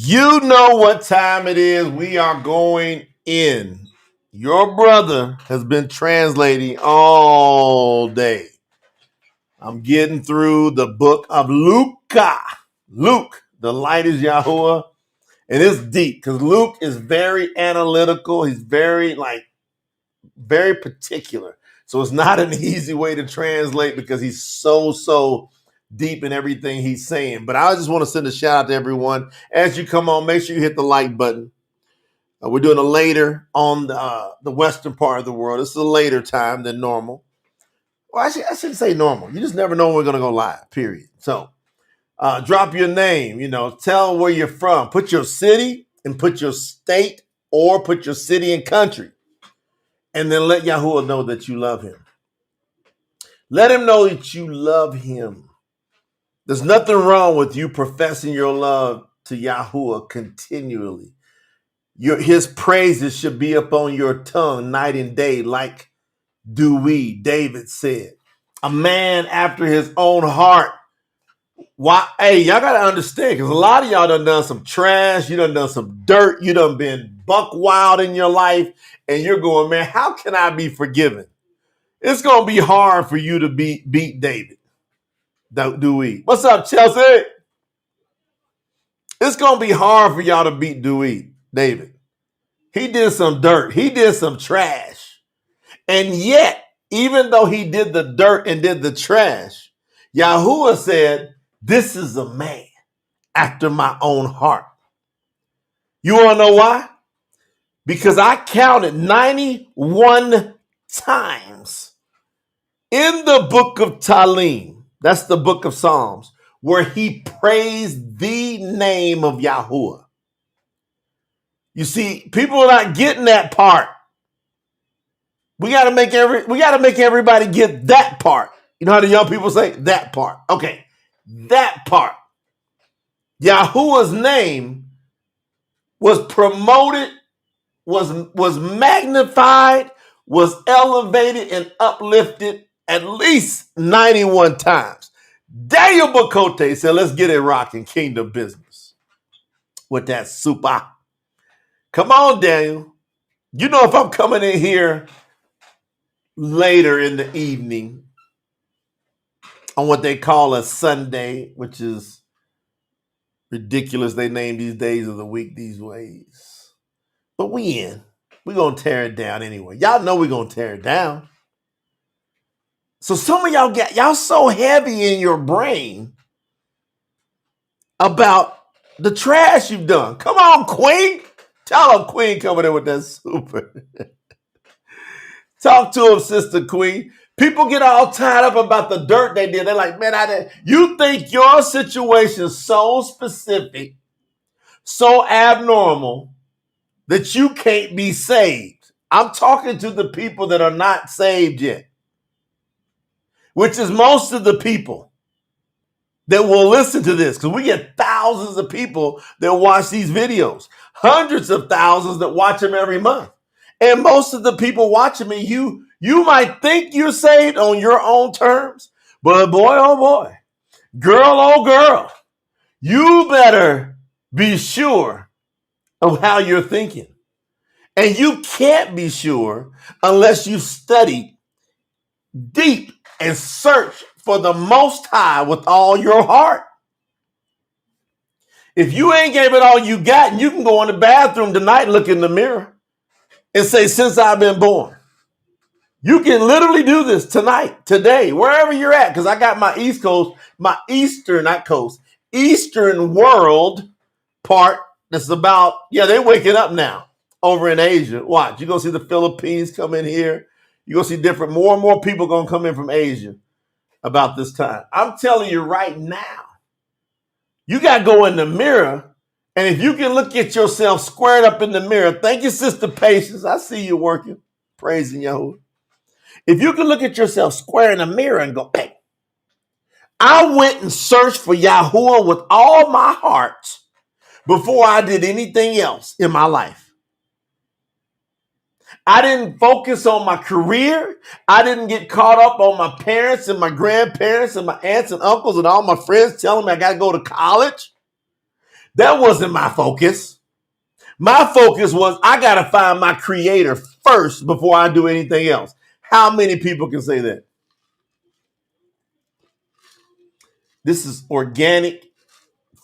You know what time it is. We are going in. Your brother has been translating all day. I'm getting through the book of Luke. Luke, the light is Yahuwah. And it's deep because Luke is very analytical. He's very particular. So it's not an easy way to translate because he's so deep in everything he's saying. But I just want to send a shout out to everyone. As you come on, make sure you hit the like button. We're doing a later on the western part of the world. This is a later time than normal. Well, actually, I shouldn't say normal. You just never know when we're going to go live, period. So drop your name, tell where you're from. Put your city and put your state or put your city and country. And then let Yahuwah know that you love him. Let him know that you love him. There's nothing wrong with you professing your love to Yahuwah continually. His praises should be upon your tongue night and day, like do we, David said. A man after his own heart. Why? Hey, y'all got to understand, because a lot of y'all done some trash, you done some dirt, you done been buck wild in your life, and you're going, man, how can I be forgiven? It's going to be hard for you to beat David. Do we? What's up, Chelsea? It's going to be hard for y'all to beat David. He did some dirt. He did some trash. And yet, even though he did the dirt and did the trash, Yahuwah said, this is a man after my own heart. You want to know why? Because I counted 91 times in the book of Talim, that's the book of Psalms, where he praised the name of Yahuwah. You see, people are not getting that part. We got to make everybody get that part. You know how the young people say that part? Okay, that part. Yahuwah's name was promoted, was magnified, was elevated and uplifted at least 91 times. Daniel Bakote said, let's get it rocking, kingdom business. With that super. Come on, Daniel. You know, if I'm coming in here later in the evening on what they call a Sunday, which is ridiculous. They name these days of the week these ways. But we're going to tear it down anyway. Y'all know we're going to tear it down. So some of y'all so heavy in your brain about the trash you've done. Come on, Queen. Tell them Queen coming in with that super. Talk to him, Sister Queen. People get all tied up about the dirt they did. They're like, man, you think your situation is so specific, so abnormal, that you can't be saved. I'm talking to the people that are not saved yet, which is most of the people that will listen to this, because we get thousands of people that watch these videos, hundreds of thousands that watch them every month. And most of the people watching me, you might think you're saved on your own terms, but boy, oh boy, girl, oh girl, you better be sure of how you're thinking. And you can't be sure unless you study deep and search for the Most High with all your heart. If you ain't gave it all you got, you can go in the bathroom tonight and look in the mirror and say, since I've been born. You can literally do this tonight, today, wherever you're at, because I got my East Coast, my Eastern world part that's about, they're waking up now. Over in Asia, watch. You're going to see the Philippines come in here. You're going to see more and more people going to come in from Asia about this time. I'm telling you right now, you got to go in the mirror, and if you can look at yourself squared up in the mirror, thank you, Sister Patience. I see you working, praising Yahuwah. If you can look at yourself square in the mirror and go, hey, I went and searched for Yahuwah with all my heart before I did anything else in my life. I didn't focus on my career. I didn't get caught up on my parents and my grandparents and my aunts and uncles and all my friends telling me I got to go to college. That wasn't my focus. My focus was I got to find my creator first before I do anything else. How many people can say that? This is organic,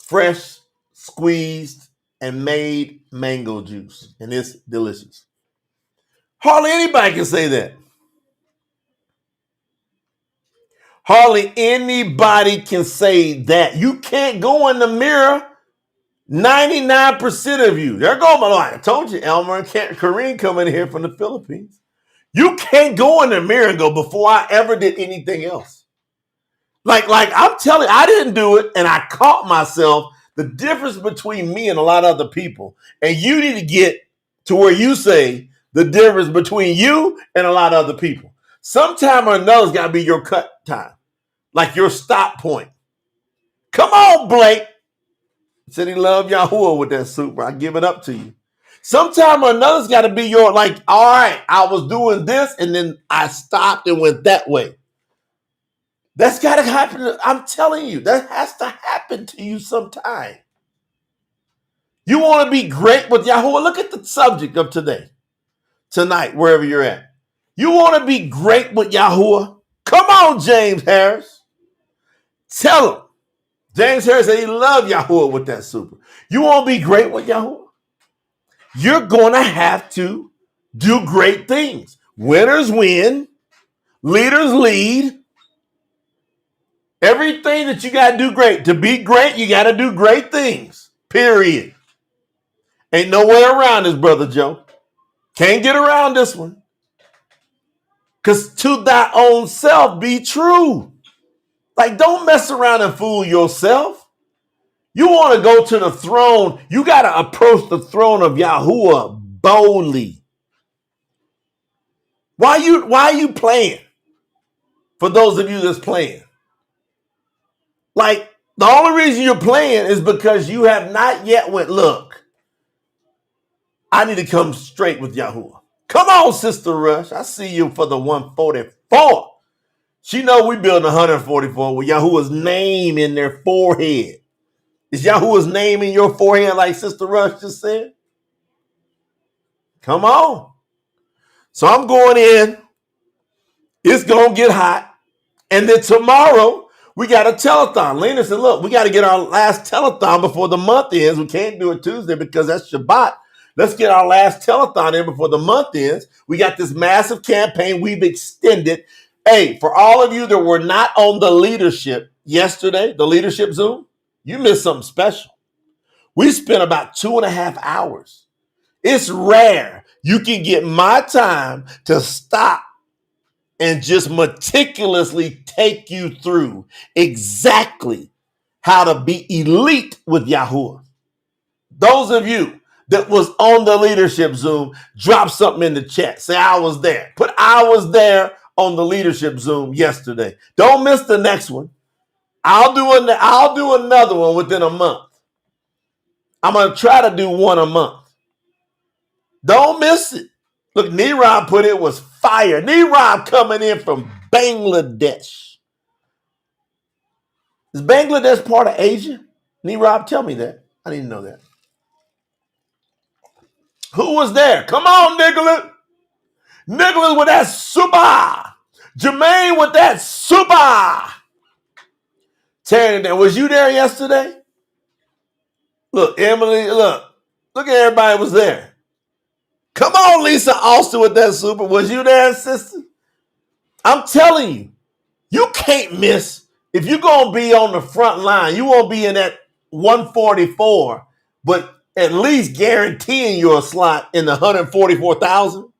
fresh, squeezed, and made mango juice, and it's delicious. Hardly anybody can say that. Hardly anybody can say that. You can't go in the mirror. 99% of you. There go my life. I told you, Elmer and Kareem coming here from the Philippines. You can't go in the mirror and go, before I ever did anything else. Like I'm telling you, I didn't do it, and I caught myself. The difference between me and a lot of other people, and you need to get to where you say the difference between you and a lot of other people. Sometime or another's got to be your cut time, like your stop point. Come on, Blake. Said he loved Yahuwah with that super. I give it up to you. Sometime or another's got to be your, like, all right, I was doing this and then I stopped and went that way. That's got to happen. I'm telling you, that has to happen to you sometime. You want to be great with Yahuwah? Look at the subject of tonight, wherever you're at. You want to be great with Yahuwah? Come on, James Harris. Tell him. James Harris said he loved Yahuwah with that super. You want to be great with Yahuwah? You're going to have to do great things. Winners win. Leaders lead. Everything that you got to do great. To be great, you got to do great things. Period. Ain't no way around this, Brother Joe. Can't get around this one. Because to thy own self be true. Like, don't mess around and fool yourself. You want to go to the throne. You got to approach the throne of Yahuwah boldly. Why are you playing? For those of you that's playing. Like, the only reason you're playing is because you have not yet went, look, I need to come straight with Yahuwah. Come on, Sister Rush. I see you for the 144. She know we building 144 with Yahuwah's name in their forehead. Is Yahuwah's name in your forehead like Sister Rush just said? Come on. So I'm going in. It's going to get hot. And then tomorrow, we got a telethon. Lena said, look, we got to get our last telethon before the month ends. We can't do it Tuesday because that's Shabbat. Let's get our last telethon in before the month ends. We got this massive campaign we've extended. Hey, for all of you that were not on the leadership yesterday, the leadership Zoom, you missed something special. We spent about 2.5 hours. It's rare you can get my time to stop and just meticulously take you through exactly how to be elite with Yahuwah. Those of you that was on the leadership Zoom, drop something in the chat. Say, I was there. Put I was there on the leadership Zoom yesterday. Don't miss the next one. I'll do another one within a month. I'm going to try to do one a month. Don't miss it. Look, Nirab put it was fire. Nirab coming in from Bangladesh. Is Bangladesh part of Asia? Nirab, tell me that. I didn't know that. Who was there? Come on, Nicholas. Nicholas with that super. Jermaine with that super. Terry, was you there yesterday? Look, Emily, look at everybody was there. Come on, Lisa Austin with that super. Was you there, sister? I'm telling you, you can't miss. If you're going to be on the front line, you won't be in that 144, but at least guaranteeing you a slot in the 144,000.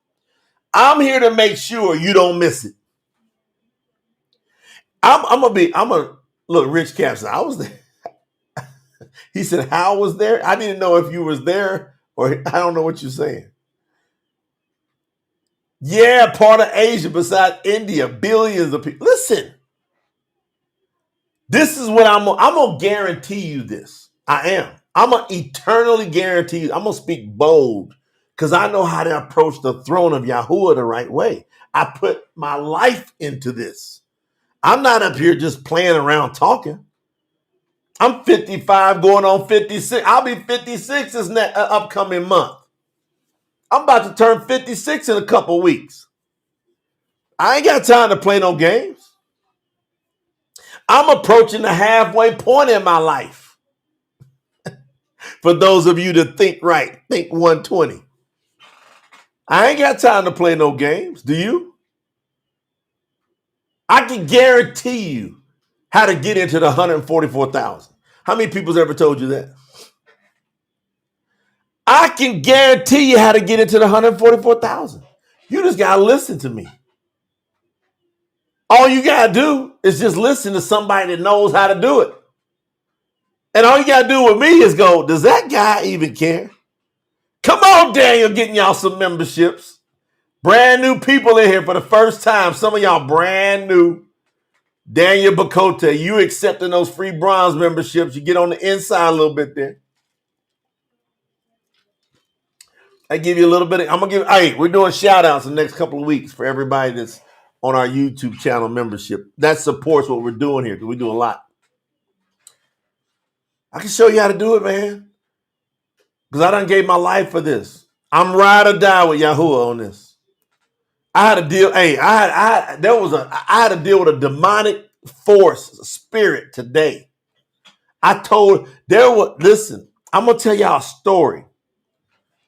I'm here to make sure you don't miss it. Look, Rich Caps, I was there. He said, how was there? I didn't know if you was there or I don't know what you're saying. Yeah, part of Asia besides India, billions of people. Listen, this is what I'm going to guarantee you this. I am. I'm going to eternally guarantee you. I'm going to speak bold because I know how to approach the throne of Yahuwah the right way. I put my life into this. I'm not up here just playing around talking. I'm 55 going on 56. I'll be 56 this upcoming month. I'm about to turn 56 in a couple weeks. I ain't got time to play no games. I'm approaching the halfway point in my life. For those of you that think right, think 120. I ain't got time to play no games. Do you? I can guarantee you how to get into the 144,000. How many people's ever told you that? I can guarantee you how to get into the 144,000. You just got to listen to me. All you got to do is just listen to somebody that knows how to do it. And all you got to do with me is go, does that guy even care? Come on, Daniel, getting y'all some memberships. Brand new people in here for the first time. Some of y'all brand new. Daniel Bacote, you accepting those free bronze memberships. You get on the inside a little bit there. I give you a little bit of, hey, we're doing shout outs the next couple of weeks for everybody that's on our YouTube channel membership. That supports what we're doing here because we do a lot. I can show you how to do it, man. Because I done gave my life for this. I'm ride or die with Yahuwah on this. I had to deal, I had to deal with a demonic force, a spirit today. Listen, I'm going to tell y'all a story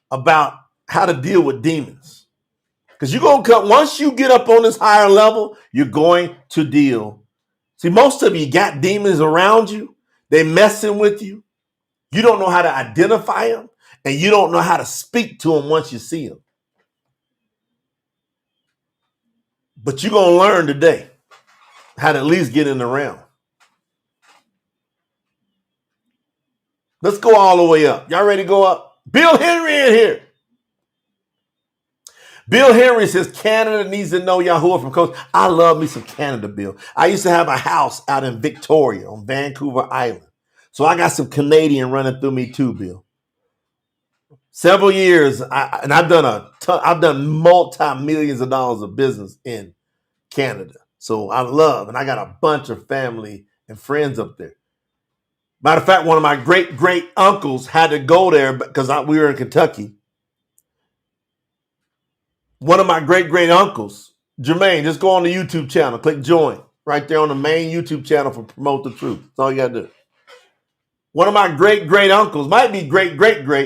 about how to deal with demons. Because you're going to come, once you get up on this higher level, you're going to deal. See, most of you got demons around you. They messing with you. You don't know how to identify them, and you don't know how to speak to them once you see them. But you're going to learn today how to at least get in the realm. Let's go all the way up. Y'all ready to go up? Bill Henry in here. Bill Henry says Canada needs to know Yahuwah from coast. I love me some Canada, Bill. I used to have a house out in Victoria on Vancouver Island. So I got some Canadian running through me too, Bill. Several years, I've done multi-millions of dollars of business in Canada. So I got a bunch of family and friends up there. Matter of fact, one of my great uncles had to go there because we were in Kentucky. One of my great uncles, Jermaine, just go on the YouTube channel, click join right there on the main YouTube channel for Promote the Truth. That's all you got to do. One of my great uncles, might be great,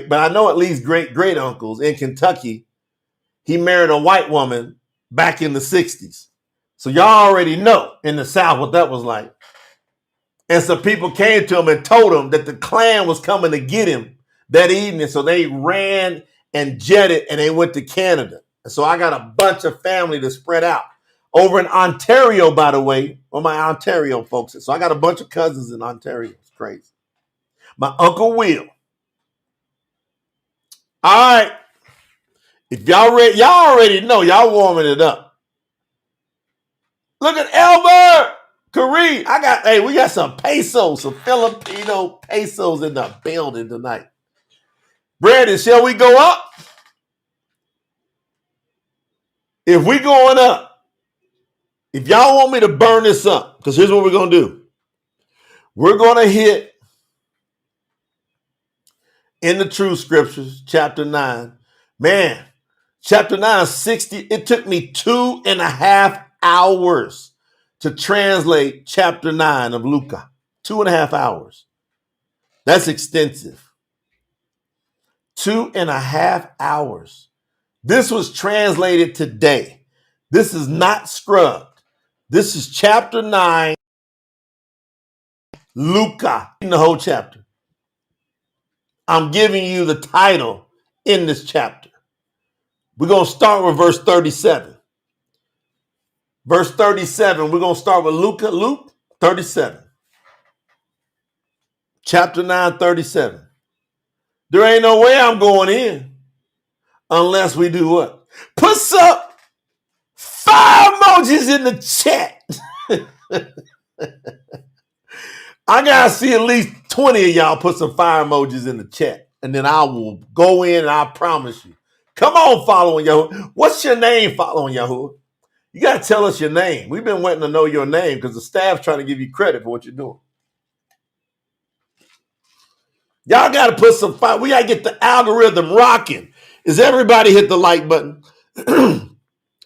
but I know at least great uncles in Kentucky. He married a white woman back in the 60s. So y'all already know in the South what that was like. And some people came to him and told him that the Klan was coming to get him that evening. So they ran and jetted and they went to Canada. And so I got a bunch of family to spread out. Over in Ontario, by the way, where my Ontario folks is. So I got a bunch of cousins in Ontario. It's crazy. My Uncle Will. All right. If y'all ready, y'all already know. Y'all warming it up. Look at Elbert. Kareem. We got some pesos, some Filipino pesos in the building tonight. Brandon, shall we go up? If we going up, if y'all want me to burn this up, because here's what we're going to do. We're going to hit in the True Scriptures, chapter 9. Man, chapter 9, 60. It took me 2.5 hours to translate chapter 9 of Luke. 2.5 hours. That's extensive. 2.5 hours. This was translated today. This is not scrubbed. This is chapter 9, Luke, in the whole chapter. I'm giving you the title in this chapter. We're going to start with verse 37. Verse 37, we're going to start with Luke 37. Chapter 9, 37. There ain't no way I'm going in unless we do what? Put some fire emojis in the chat. I got to see at least 20 of y'all put some fire emojis in the chat. And then I will go in and I promise you. Come on, following Yahuwah. What's your name, following Yahuwah? You got to tell us your name. We've been wanting to know your name because the staff's trying to give you credit for what you're doing. Y'all got to put some fire. We got to get the algorithm rocking. Is everybody hit the like button?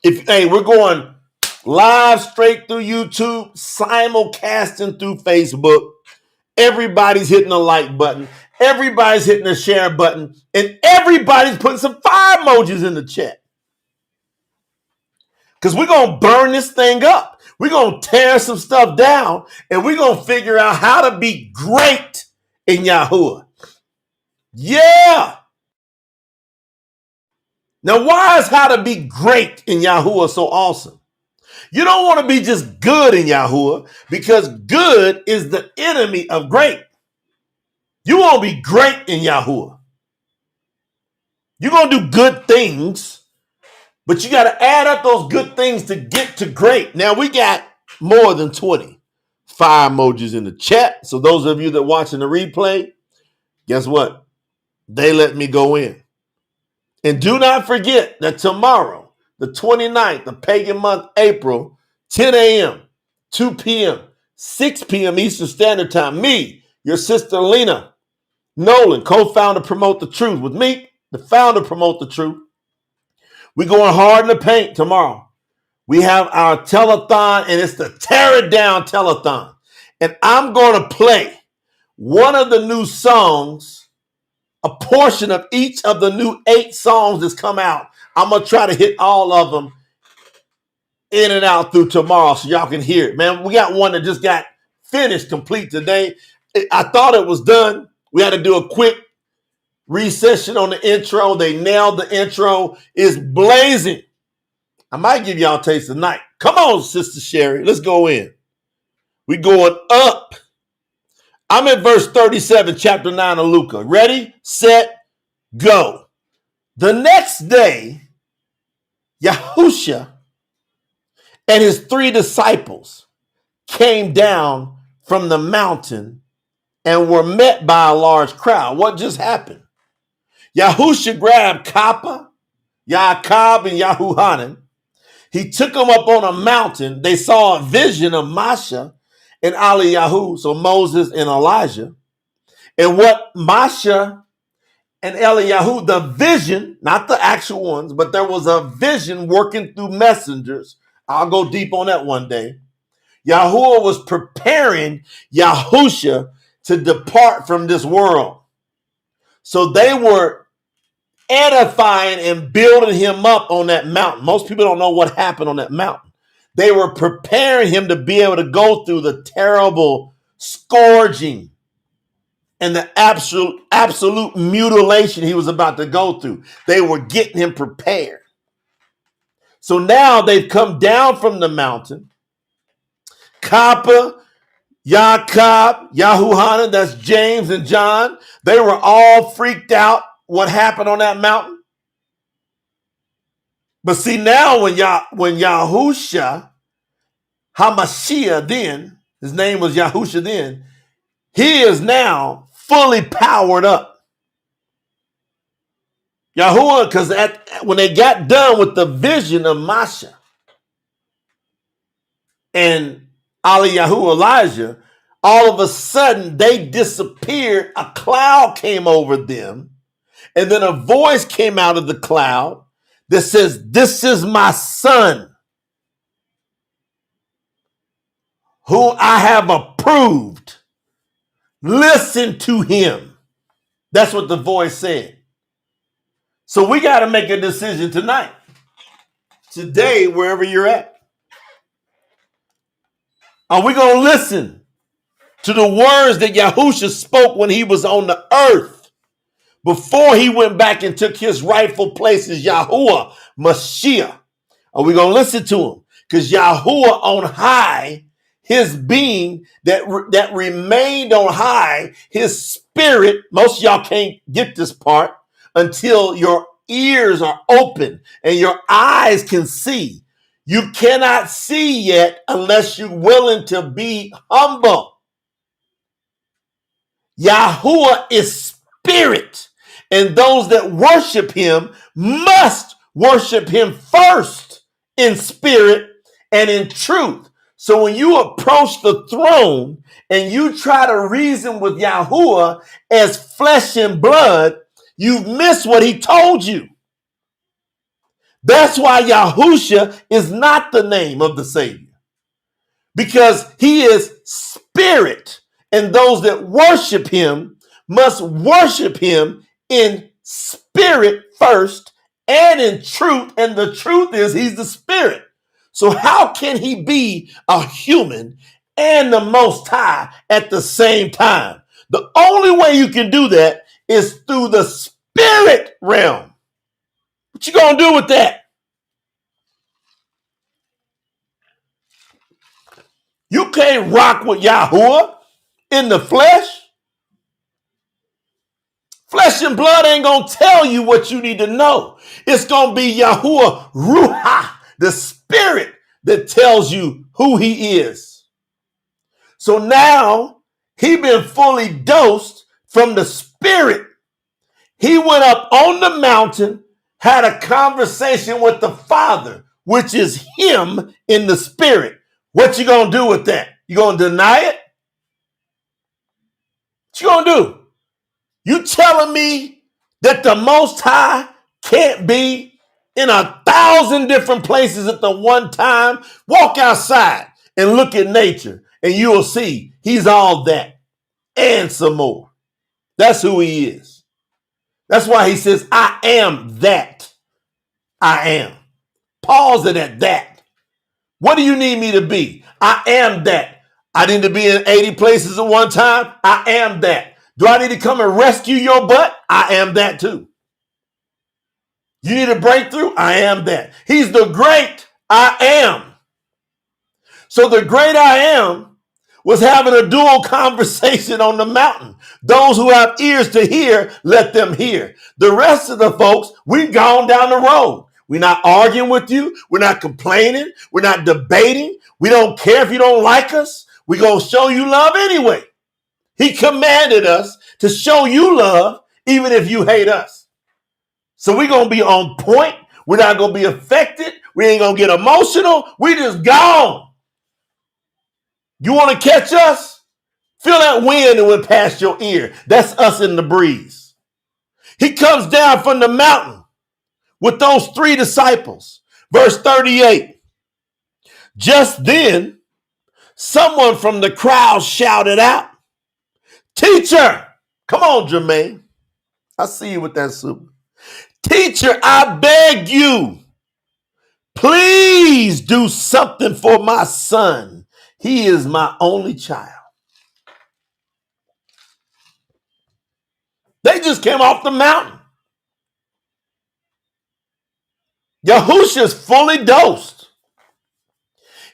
Hey, we're going live straight through YouTube, simulcasting through Facebook. Everybody's hitting the like button. Everybody's hitting the share button. And everybody's putting some fire emojis in the chat. Because we're going to burn this thing up. We're going to tear some stuff down. And we're going to figure out how to be great in Yahuwah. Yeah. Now, why is how to be great in Yahuwah so awesome? You don't want to be just good in Yahuwah because good is the enemy of great. You want to be great in Yahuwah. You're going to do good things, but you got to add up those good things to get to great. Now, we got more than 20 fire emojis in the chat. So those of you that watching the replay, guess what? They let me go in. And do not forget that tomorrow, the 29th of pagan month, April, 10 a.m., 2 p.m., 6 p.m. Eastern Standard Time, me, your sister Lena Nolan, co-founder Promote the Truth, with me, the founder Promote the Truth. We're going hard in the paint tomorrow. We have our telethon, and it's the Tear It Down telethon. And I'm going to play one of the new songs, a portion of each of the new 8 songs that's come out. I'm going to try to hit all of them in and out through tomorrow so y'all can hear it. Man, we got one that just got finished, complete today. I thought it was done. We had to do a quick recession on the intro. They nailed the intro. It's blazing. I might give y'all a taste tonight. Come on, Sister Sherry. Let's go in. We going up. I'm in verse 37, chapter 9 of Luke. Ready, set, go. The next day, Yahusha and his 3 disciples came down from the mountain and were met by a large crowd. What just happened? Yahusha grabbed Kappa, Yaakov, and Yahuhanan. He took them up on a mountain. They saw a vision of Masha and Eliyahu, so Moses and Elijah. And what Masha and Eliyahu, the vision, not the actual ones, but there was a vision working through messengers. I'll go deep on that one day. Yahuwah was preparing Yahusha to depart from this world. So they were edifying and building him up on that mountain. Most people don't know what happened on that mountain. They were preparing him to be able to go through the terrible scourging and the absolute mutilation he was about to go through. They were getting him prepared. So now they've come down from the mountain. Kappa, Yaakov, Yahuhanan, that's James and John. They were all freaked out what happened on that mountain. But see, now when Yahusha, Hamashiach then, his name was Yahusha then, he is now fully powered up. Yahuwah, because when they got done with the vision of Masha and Eliyahu, Elijah, all of a sudden they disappeared. A cloud came over them. And then a voice came out of the cloud that says, "This is my son, who I have approved. Listen to him." That's what the voice said. So we got to make a decision tonight. Today, wherever you're at. Are we going to listen to the words that Yahusha spoke when he was on the earth before he went back and took his rightful place as Yahuwah, Mashiach? Are we going to listen to him? Because Yahuwah on high, his being that remained on high, his spirit, most of y'all can't get this part until your ears are open and your eyes can see. You cannot see yet unless you're willing to be humble. Yahuwah is spirit, and those that worship him must worship him first in spirit and in truth. So when you approach the throne and you try to reason with Yahuwah as flesh and blood, you've missed what he told you. That's why Yahusha is not the name of the Savior, because he is spirit, and those that worship him must worship him in spirit first and in truth. And the truth is he's the spirit. So how can he be a human and the Most High at the same time? The only way you can do that is through the spirit realm. What you gonna do with that? You can't rock with Yahuwah in the flesh. Flesh and blood ain't going to tell you what you need to know. It's going to be Yahuwah Ruha, the spirit, that tells you who he is. So now he been fully dosed from the spirit. He went up on the mountain, had a conversation with the Father, which is him in the spirit. What you going to do with that? You going to deny it? What you going to do? You telling me that the Most High can't be in 1,000 different places at the one time? Walk outside and look at nature and you will see he's all that and some more. That's who he is. That's why he says, I am that I am. Pause it at that. What do you need me to be? I am that. I need to be in 80 places at one time. I am that. Do I need to come and rescue your butt? I am that too. You need a breakthrough? I am that. He's the great I am. So the great I am was having a dual conversation on the mountain. Those who have ears to hear, let them hear. The rest of the folks, we've gone down the road. We're not arguing with you. We're not complaining. We're not debating. We don't care if you don't like us. We're going to show you love anyway. He commanded us to show you love even if you hate us. So we're going to be on point. We're not going to be affected. We ain't going to get emotional. We just gone. You want to catch us? Feel that wind that went past your ear. That's us in the breeze. He comes down from the mountain with those 3 disciples. Verse 38. Just then, someone from the crowd shouted out, Teacher! Come on, Jermaine. I see you with that suit. Teacher, I beg you, please do something for my son. He is my only child. They just came off the mountain. Yahusha's fully dosed.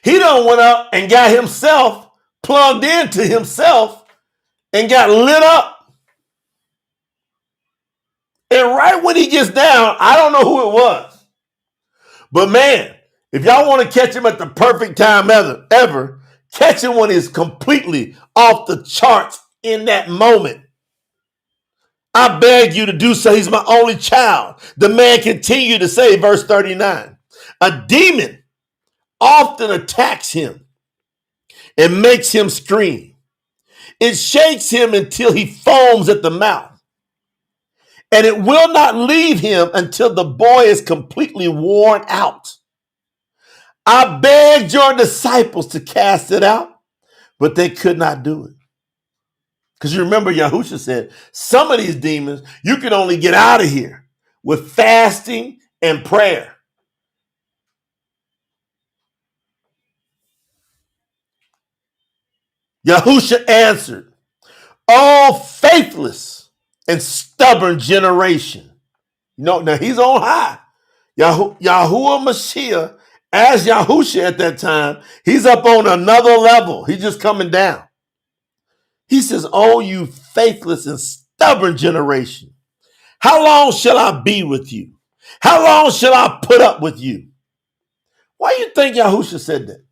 He done went up and got himself plugged into himself and got lit up. And right when he gets down, I don't know who it was. But man, if y'all want to catch him at the perfect time ever, catch him when he's completely off the charts in that moment. I beg you to do so. He's my only child. The man continued to say, verse 39, a demon often attacks him and makes him scream. It shakes him until he foams at the mouth. And it will not leave him until the boy is completely worn out. I begged your disciples to cast it out, but they could not do it. Because you remember Yahusha said, some of these demons, you can only get out of here with fasting and prayer. Yahusha answered, oh, faithless and stubborn generation. No, now he's on high. Yahuwah Mashiach, as Yahusha at that time, he's up on another level. He's just coming down. He says, oh, you faithless and stubborn generation. How long shall I be with you? How long shall I put up with you? Why do you think Yahusha said that?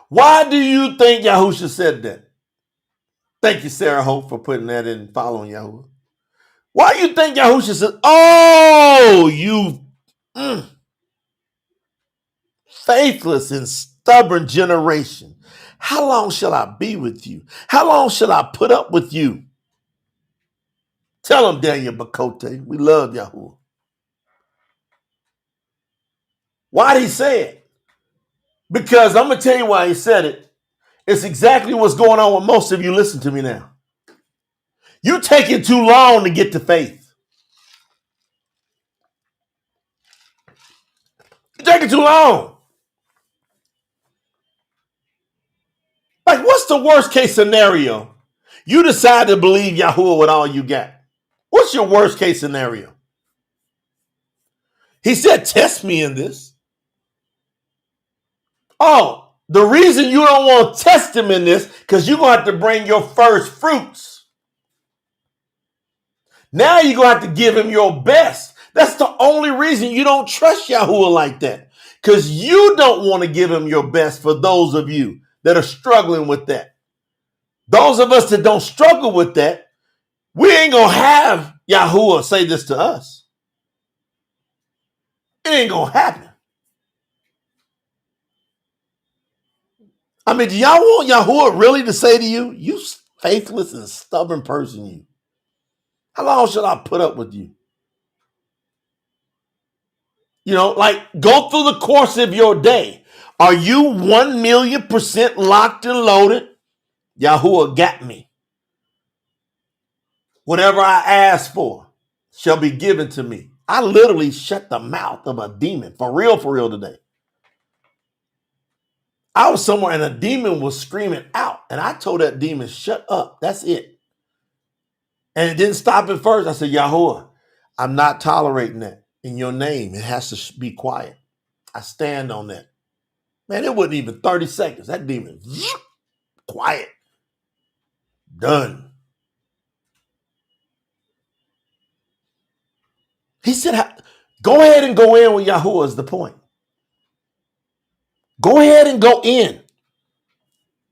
Why do you think Yahusha said that? Thank you, Sarah Hope, for putting that in and following Yahuwah. Why do you think Yahusha said, oh, you... faithless and stubborn generation. How long shall I be with you? How long shall I put up with you? Tell him, Daniel Bakote, we love Yahuwah. Why did he say it? Because I'm going to tell you why he said it. It's exactly what's going on with most of you. Listen to me now. You're taking too long to get to faith. You're taking too long. Like, what's the worst case scenario? You decide to believe Yahuwah with all you got. What's your worst case scenario? He said, test me in this. Oh, the reason you don't want to test him in this, because you're going to have to bring your first fruits. Now you're going to have to give him your best. That's the only reason you don't trust Yahuwah like that. Because you don't want to give him your best for those of you that are struggling with that. Those of us that don't struggle with that, we ain't going to have Yahuwah say this to us. It ain't going to happen. I mean, do y'all want Yahuwah really to say to you, you faithless and stubborn person, you? How long shall I put up with you? You know, like, go through the course of your day. Are you 1,000,000% locked and loaded? Yahuwah got me. Whatever I ask for shall be given to me. I literally shut the mouth of a demon, for real today. I was somewhere and a demon was screaming out, and I told that demon, shut up, that's it. And it didn't stop at first. I said, Yahuwah, I'm not tolerating that. In your name, it has to be quiet. I stand on that. Man, it wasn't even 30 seconds. That demon, quiet, done. He said, go ahead and go in with Yahuwah is the point. Go ahead and go in.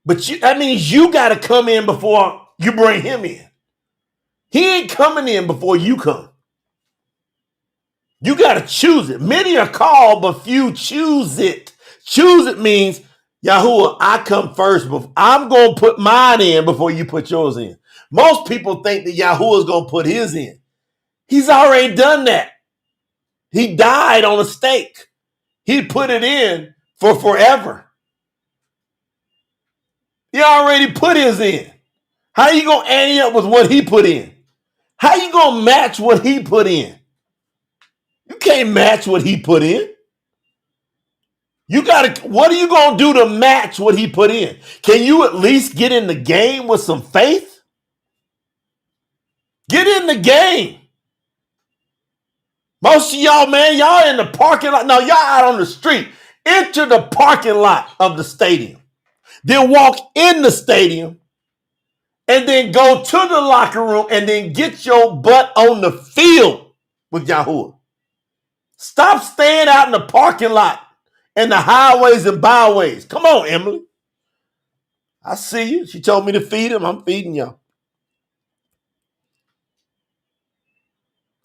But that means you got to come in before you bring him in. He ain't coming in before you come. You got to choose it. Many are called, but few choose it. Choose it means, Yahuwah, I come first. I'm going to put mine in before you put yours in. Most people think that Yahuwah is going to put his in. He's already done that. He died on a stake. He put it in for forever. He already put his in. How you going to ante up with what he put in? How you going to match what he put in? You can't match what he put in. What are you going to do to match what he put in? Can you at least get in the game with some faith? Get in the game. Most of y'all, man, y'all in the parking lot. No, y'all out on the street. Enter the parking lot of the stadium. Then walk in the stadium and then go to the locker room and then get your butt on the field with Yahuwah. Stop staying out in the parking lot and the highways and byways. Come on, Emily. I see you. She told me to feed him. I'm feeding y'all.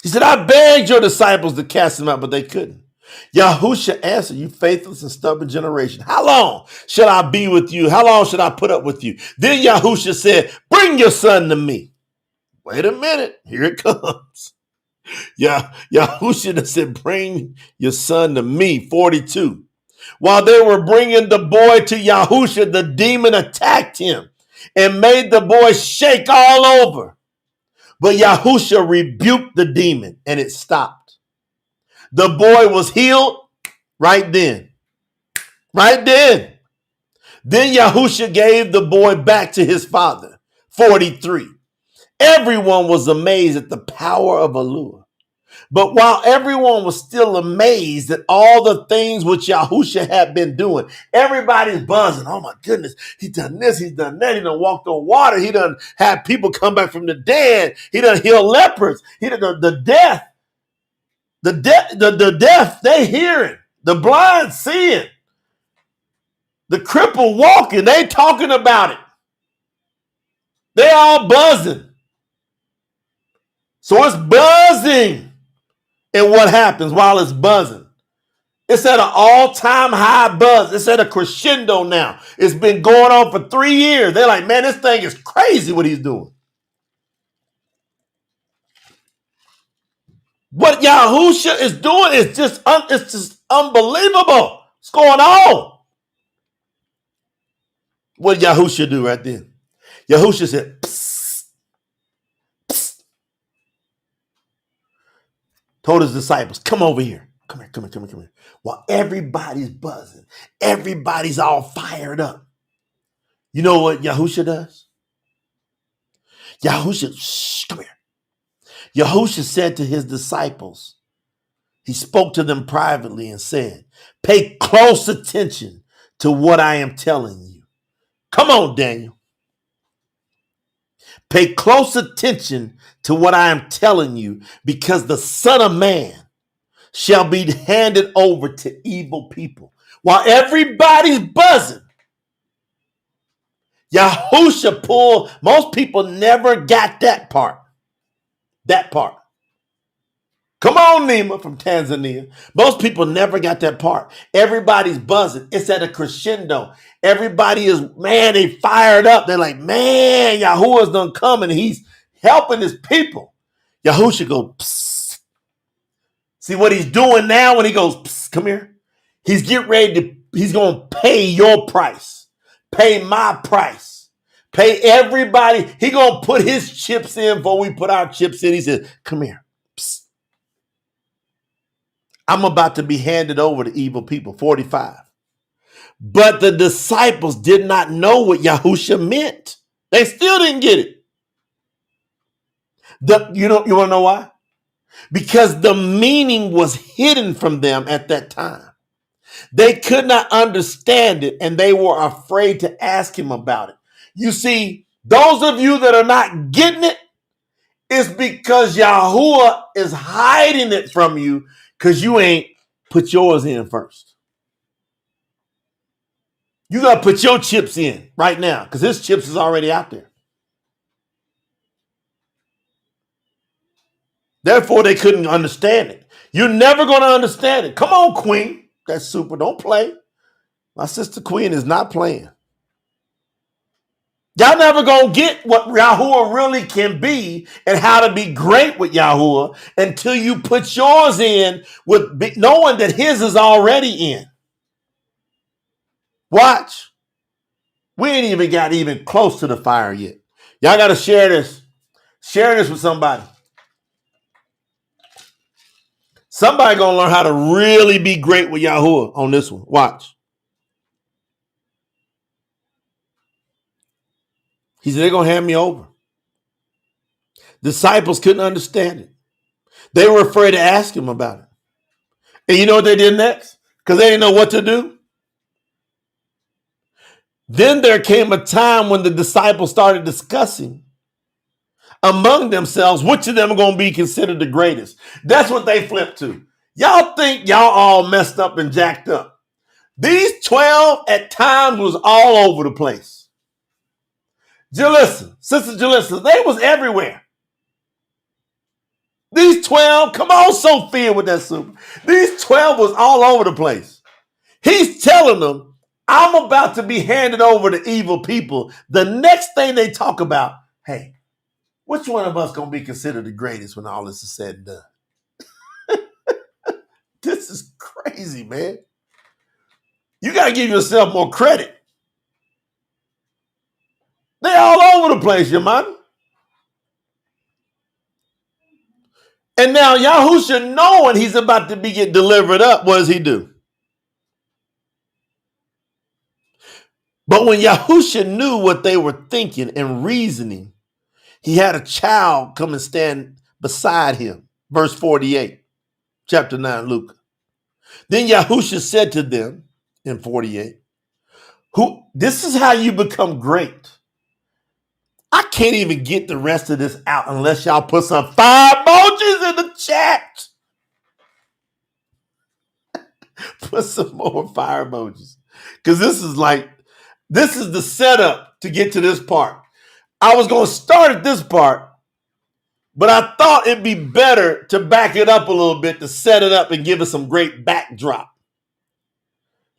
He said, I begged your disciples to cast him out, but they couldn't. Yahusha answered, you faithless and stubborn generation. How long shall I be with you? How long should I put up with you? Then Yahusha said, bring your son to me. Wait a minute. Here it comes. Yahusha said, bring your son to me. 42. While they were bringing the boy to Yahusha, the demon attacked him and made the boy shake all over. But Yahusha rebuked the demon and it stopped. The boy was healed right then. Right then. Then Yahusha gave the boy back to his father. 43. Everyone was amazed at the power of Yahuwah. But while everyone was still amazed at all the things which Yahusha had been doing, everybody's buzzing. Oh my goodness, he's done this, he's done that. He done walked on water. He done had people come back from the dead. He done healed lepers. He done the deaf, they hearing. The blind seeing. The crippled walking. They talking about it. They all buzzing. So it's buzzing. And what happens while it's buzzing? It's at an all-time high buzz. It's at a crescendo now. It's been going on for 3 years. They're like, man, this thing is crazy what he's doing. What Yahusha is doing is just unbelievable. What's going on? What did Yahusha do right then? Yahusha said, psst, psst, told his disciples, come over here. Come here, come here, come here, come here. While everybody's buzzing, everybody's all fired up. You know what Yahusha does? Yahusha, shh, come here. Yahusha said to his disciples, he spoke to them privately and said, pay close attention to what I am telling you. Come on, Daniel. Pay close attention to what I am telling you, because the Son of Man shall be handed over to evil people. While everybody's buzzing, Yahusha pulled, most people never got that part. That part. Come on, Nima from Tanzania. Most people never got that part. Everybody's buzzing. It's at a crescendo. Everybody is, man, they fired up. They're like, man, Yahuwah's done come and he's helping his people. Yahusha goes, psst. See what he's doing now when he goes, psst, come here? He's getting ready to, he's going to pay your price. Pay my price. Pay everybody. He going to put his chips in before we put our chips in. He said, come here. Psst. I'm about to be handed over to evil people. 45. But the disciples did not know what Yahusha meant. They still didn't get it. You want to know why? Because the meaning was hidden from them at that time. They could not understand it, and they were afraid to ask him about it. You see, those of you that are not getting it, it's because Yahuwah is hiding it from you because you ain't put yours in first. You got to put your chips in right now because his chips is already out there. Therefore, they couldn't understand it. You're never going to understand it. Come on, Queen. That's super. Don't play. My sister Queen is not playing. Y'all never going to get what Yahuwah really can be and how to be great with Yahuwah until you put yours in with knowing that his is already in. Watch. We ain't even got even close to the fire yet. Y'all got to share this. Share this with somebody. Somebody going to learn how to really be great with Yahuwah on this one. Watch. He said, they're going to hand me over. Disciples couldn't understand it. They were afraid to ask him about it. And you know what they did next? Because they didn't know what to do. Then there came a time when the disciples started discussing among themselves which of them are going to be considered the greatest. That's what they flipped to. Y'all think y'all all messed up and jacked up. These 12 at times was all over the place. Jalissa, Sister Jalissa, they was everywhere. These 12, come on, Sophia with that super. These 12 was all over the place. He's telling them, I'm about to be handed over to evil people. The next thing they talk about, hey, which one of us going to be considered the greatest when all this is said and done? This is crazy, man. You got to give yourself more credit. They all over the place, your man. And now Yahusha, knowing he's about to be get delivered up, what does he do? But when Yahusha knew what they were thinking and reasoning, he had a child come and stand beside him. Verse 48, chapter 9, Luke. Then Yahusha said to them in 48, this is how you become great. I can't even get the rest of this out unless y'all put some fire emojis in the chat. Put some more fire emojis. Because this is the setup to get to this part. I was going to start at this part, but I thought it'd be better to back it up a little bit to set it up and give us some great backdrop.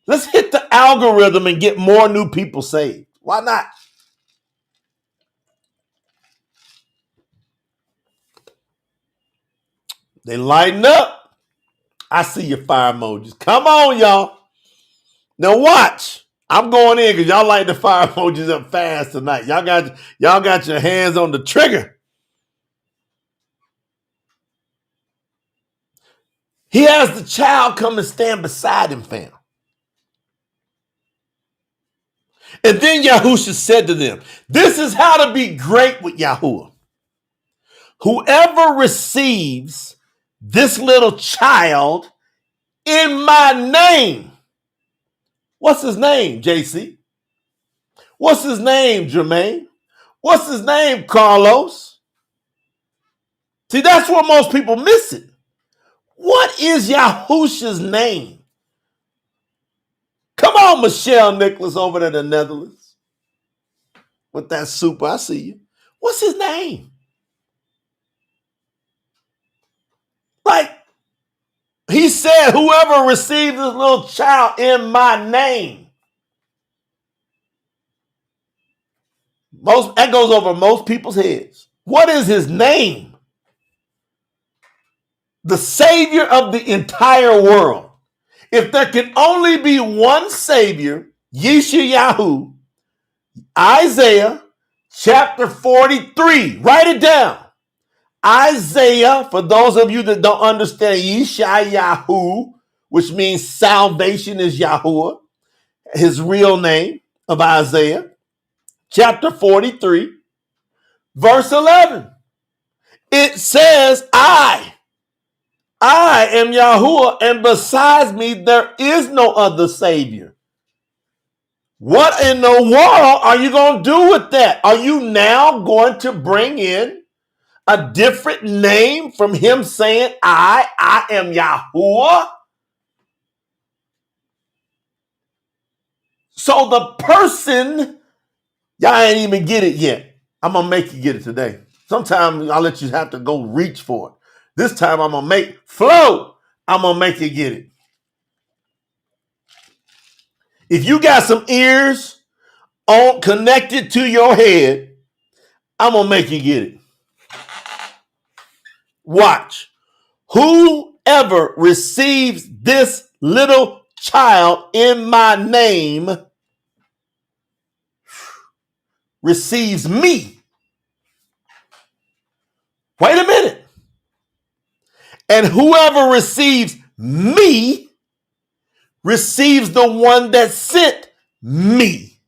Let's hit the algorithm and get more new people saved. Why not? They lighten up. I see your fire emojis. Come on, y'all. Now watch. I'm going in because y'all light the fire emojis up fast tonight. Y'all got your hands on the trigger. He has the child come and stand beside him, fam. And then Yahusha said to them, this is how to be great with Yahuwah. Whoever receives this little child in my name. What's his name, JC? What's his name, Jermaine? What's his name, Carlos? See, that's where most people miss it. What is Yahusha's name? Come on, Michelle Nicholas over there in the Netherlands. With that super, I see you. What's his name? Like, he said, whoever receives this little child in my name. That goes over most people's heads. What is his name? The Savior of the entire world. If there can only be one Savior, Yeshayahu, Isaiah chapter 43. Write it down. Isaiah, for those of you that don't understand Yeshayahu, which means salvation is Yahuwah, his real name of Isaiah, chapter 43, verse 11. It says, I am Yahuwah, and besides me there is no other Savior. What in the world are you going to do with that? Are you now going to bring in a different name from him saying, I am Yahuwah? So the person, y'all ain't even get it yet. I'm going to make you get it today. Sometimes I'll let you have to go reach for it. This time I'm going to make flow. I'm going to make you get it. If you got some ears on connected to your head, I'm going to make you get it. Watch. Whoever receives this little child in my name receives me. Wait a minute. And whoever receives me receives the one that sent me.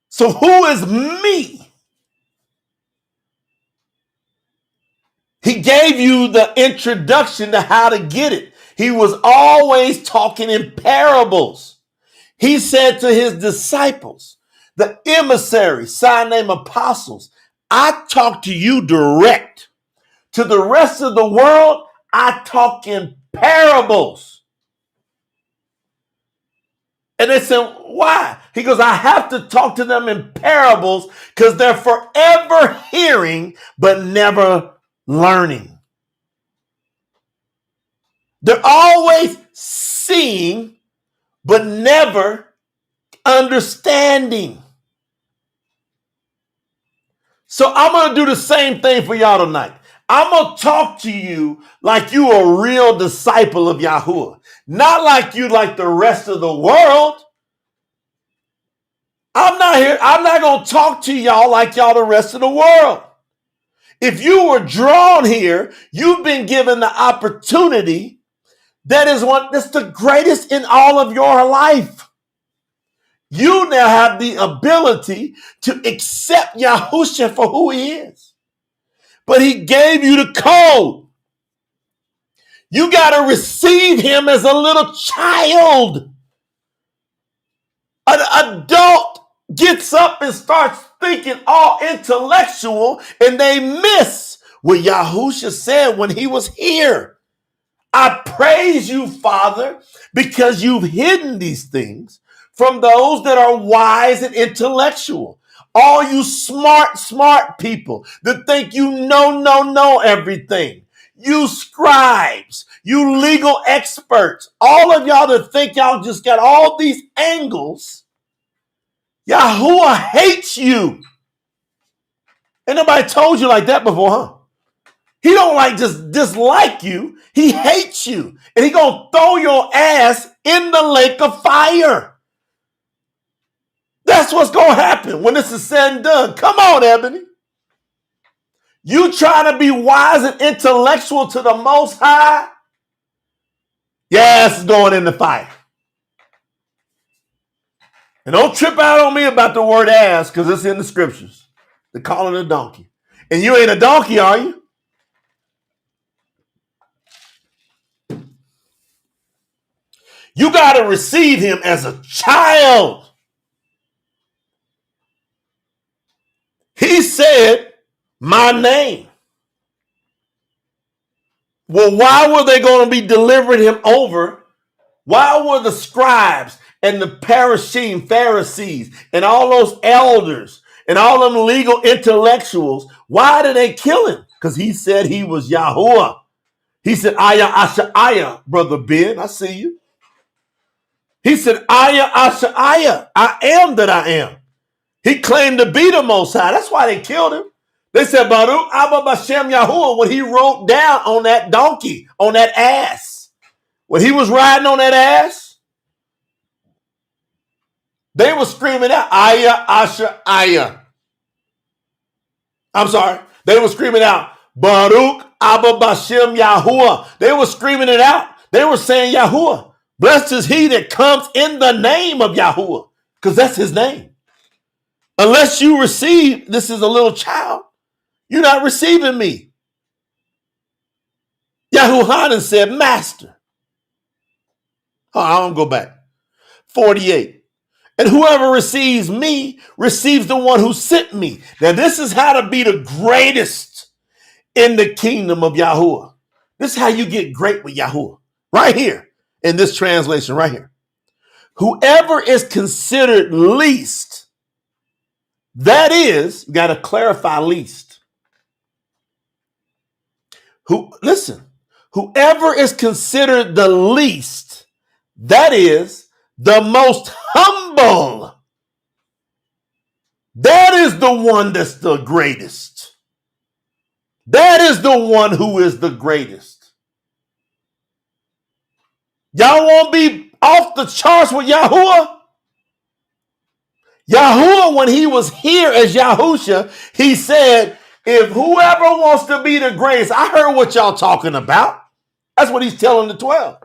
So who is me? He gave you the introduction to how to get it. He was always talking in parables. He said to his disciples, the emissaries, sign name apostles, I talk to you direct. To the rest of the world, I talk in parables. And they said, why? He goes, I have to talk to them in parables because they're forever hearing but never learning. They're always seeing but never understanding. So I'm going to do the same thing for y'all tonight. I'm going to talk to you like you a real disciple of Yahuwah. Not like you like the rest of the world. I'm not going to talk to y'all like y'all the rest of the world. If you were drawn here, you've been given the opportunity that's the greatest in all of your life. You now have the ability to accept Yahusha for who he is. But he gave you the code. You got to receive him as a little child. An adult gets up and starts thinking all intellectual, and they miss what Yahusha said when he was here. I praise you, Father, because you've hidden these things from those that are wise and intellectual. All you smart people that think you know everything. You scribes, you legal experts, all of y'all that think y'all just got all these angles, Yahuwah hates you. Ain't nobody told you like that before, huh? He don't like just dislike you. He hates you. And he gonna throw your ass in the lake of fire. That's what's gonna happen when this is said and done. Come on, Ebony. You try to be wise and intellectual to the Most High, your ass is going in the fire. And don't trip out on me about the word ass, because it's in the scriptures. They call it a donkey. And you ain't a donkey, are you? You got to receive him as a child. He said, my name. Well, why were they going to be delivering him over? Why were the scribes and the Parashim, Pharisees, and all those elders and all them legal intellectuals, why did they kill him? Because he said he was Yahuwah. He said, Aya Asha Aya, Brother Ben, I see you. He said, Aya Asha Aya, I am that I am. He claimed to be the Most High. That's why they killed him. They said, Baruch Abba Bashem Yahuwah, when he rode down on that donkey, on that ass. When he was riding on that ass, they were screaming out, Aya Asha Aya. I'm sorry. They were screaming out, Baruch Abba Bashem Yahuwah. They were screaming it out. They were saying Yahuwah. Blessed is he that comes in the name of Yahuwah, because that's his name. Unless you receive, this is a little child, you're not receiving me. Yahuwah said, Master. Oh, I don't go back. 48. And whoever receives me receives the one who sent me. Now, this is how to be the greatest in the kingdom of Yahuwah. This is how you get great with Yahuwah. Right here in this translation, right here. Whoever is considered least, that is, got to clarify least. Listen, whoever is considered the least, that is the most humble. That is the one that's the greatest. That is the one who is the greatest. Y'all won't be off the charts with Yahuwah? Yahuwah, when he was here as Yahusha, he said, if whoever wants to be the greatest, I heard what y'all talking about. That's what he's telling the 12.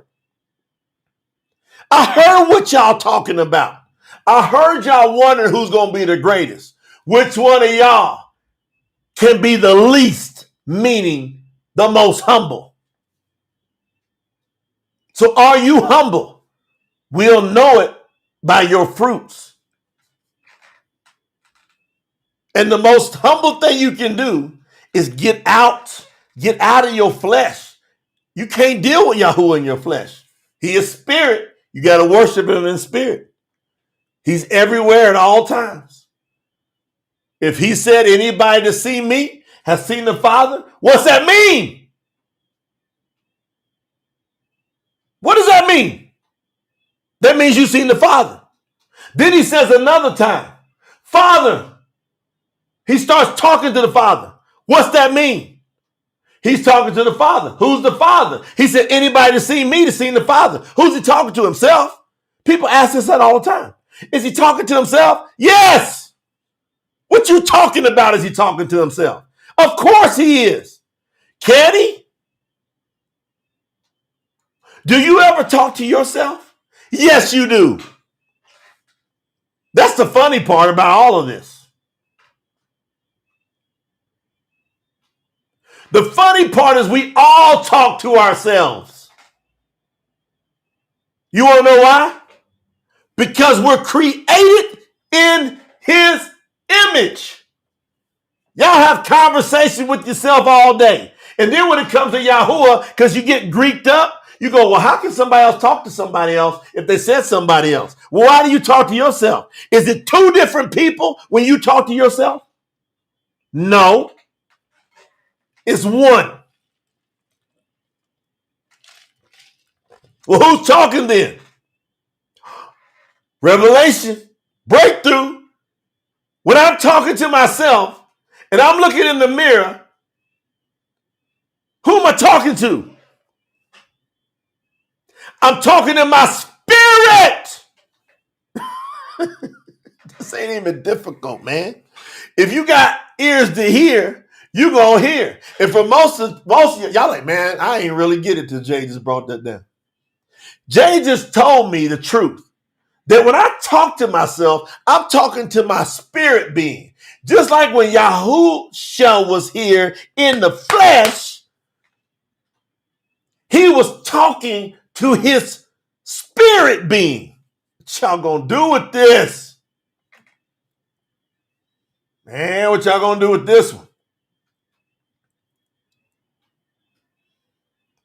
I heard what y'all talking about. I heard y'all wondering who's going to be the greatest. Which one of y'all can be the least, meaning the most humble? So are you humble? We'll know it by your fruits. And the most humble thing you can do is get out of your flesh. You can't deal with Yahuwah in your flesh. He is spirit. You got to worship him in spirit. He's everywhere at all times. If he said anybody to see me has seen the Father, what's that mean? What does that mean? That means you've seen the Father. Then he says another time, Father. He starts talking to the Father. What's that mean? He's talking to the Father. Who's the Father? He said, anybody to see me to see the Father. Who's he talking to, himself? People ask us that all the time. Is he talking to himself? Yes. What you talking about? Is he talking to himself? Of course he is. Can he? Do you ever talk to yourself? Yes, you do. That's the funny part about all of this. The funny part is we all talk to ourselves. You want to know why? Because we're created in his image. Y'all have conversation with yourself all day. And then when it comes to Yahuwah, because you get Greeked up, you go, well, how can somebody else talk to somebody else if they said somebody else? Well, why do you talk to yourself? Is it two different people when you talk to yourself? No. It's one. Well, who's talking then? Revelation, breakthrough. When I'm talking to myself and I'm looking in the mirror, who am I talking to? I'm talking to my spirit. This ain't even difficult, man. If you got ears to hear, you gonna hear. And for most of y'all like, man, I ain't really get it till Jay just brought that down. Jay just told me the truth. That when I talk to myself, I'm talking to my spirit being. Just like when Yahusha was here in the flesh, he was talking to his spirit being. What y'all gonna do with this? Man, what y'all gonna do with this one?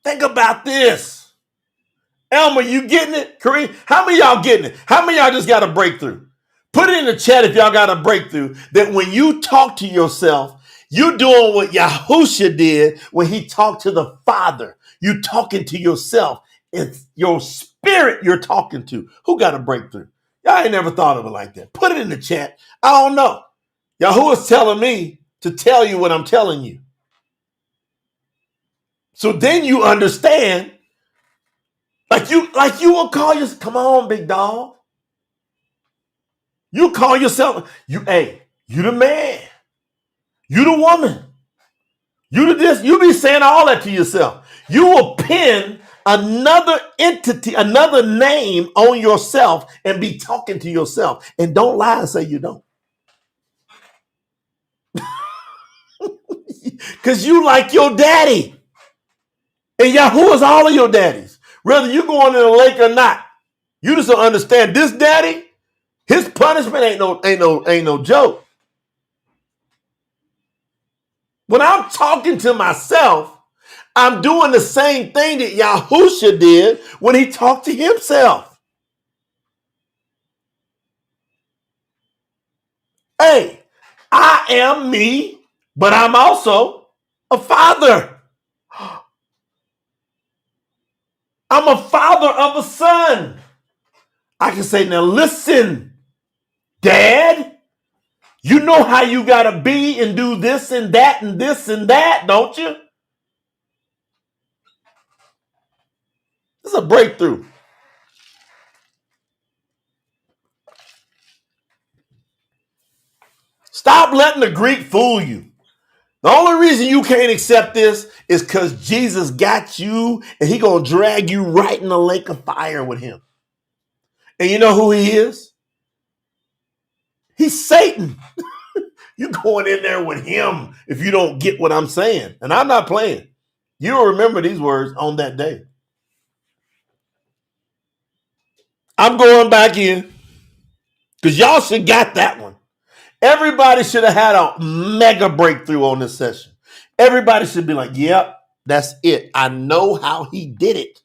Think about this. Elmer, you getting it? Kareem, how many of y'all getting it? How many of y'all just got a breakthrough? Put it in the chat if y'all got a breakthrough that when you talk to yourself, you doing what Yahusha did when he talked to the Father. You talking to yourself. It's your spirit you're talking to. Who got a breakthrough? Y'all ain't never thought of it like that. Put it in the chat. I don't know. Yahuwah's telling me to tell you what I'm telling you. So then you understand. Like you will call yourself, come on, big dog. You call yourself, you the man. You the woman. You the this. You be saying all that to yourself. You will pin another entity, another name on yourself and be talking to yourself. And don't lie and say you don't. Because you like your daddy. And Yahuwah is all of your daddies. Whether you going in the lake or not. You just don't understand this daddy. His punishment ain't no joke. When I'm talking to myself, I'm doing the same thing that Yahusha did when he talked to himself. Hey, I am me, but I'm also a father. I'm a father of a son. I can say, now listen, Dad, you know how you got to be and do this and that and this and that, don't you? This is a breakthrough. Stop letting the Greek fool you. The only reason you can't accept this is because Jesus got you and he going to drag you right in the lake of fire with him. And you know who he is? He's Satan. You going in there with him if you don't get what I'm saying. And I'm not playing. You'll remember these words on that day. I'm going back in because y'all should got that one. Everybody should have had a mega breakthrough on this session. Everybody should be like, yep, that's it. I know how he did it.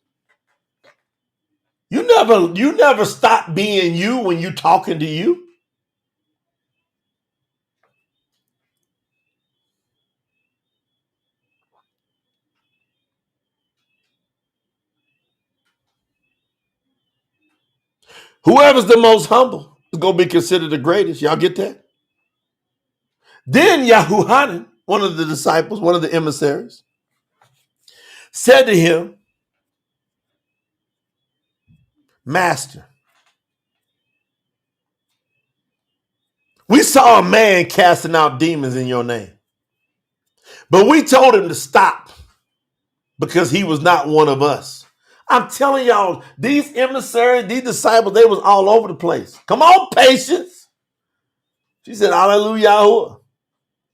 You never stop being you when you talking to you. Whoever's the most humble is going to be considered the greatest. Y'all get that? Then Yahuwah, one of the disciples, one of the emissaries, said to him, Master, we saw a man casting out demons in your name, but we told him to stop because he was not one of us. I'm telling y'all, these emissaries, these disciples, they was all over the place. Come on, patience. She said, hallelujah.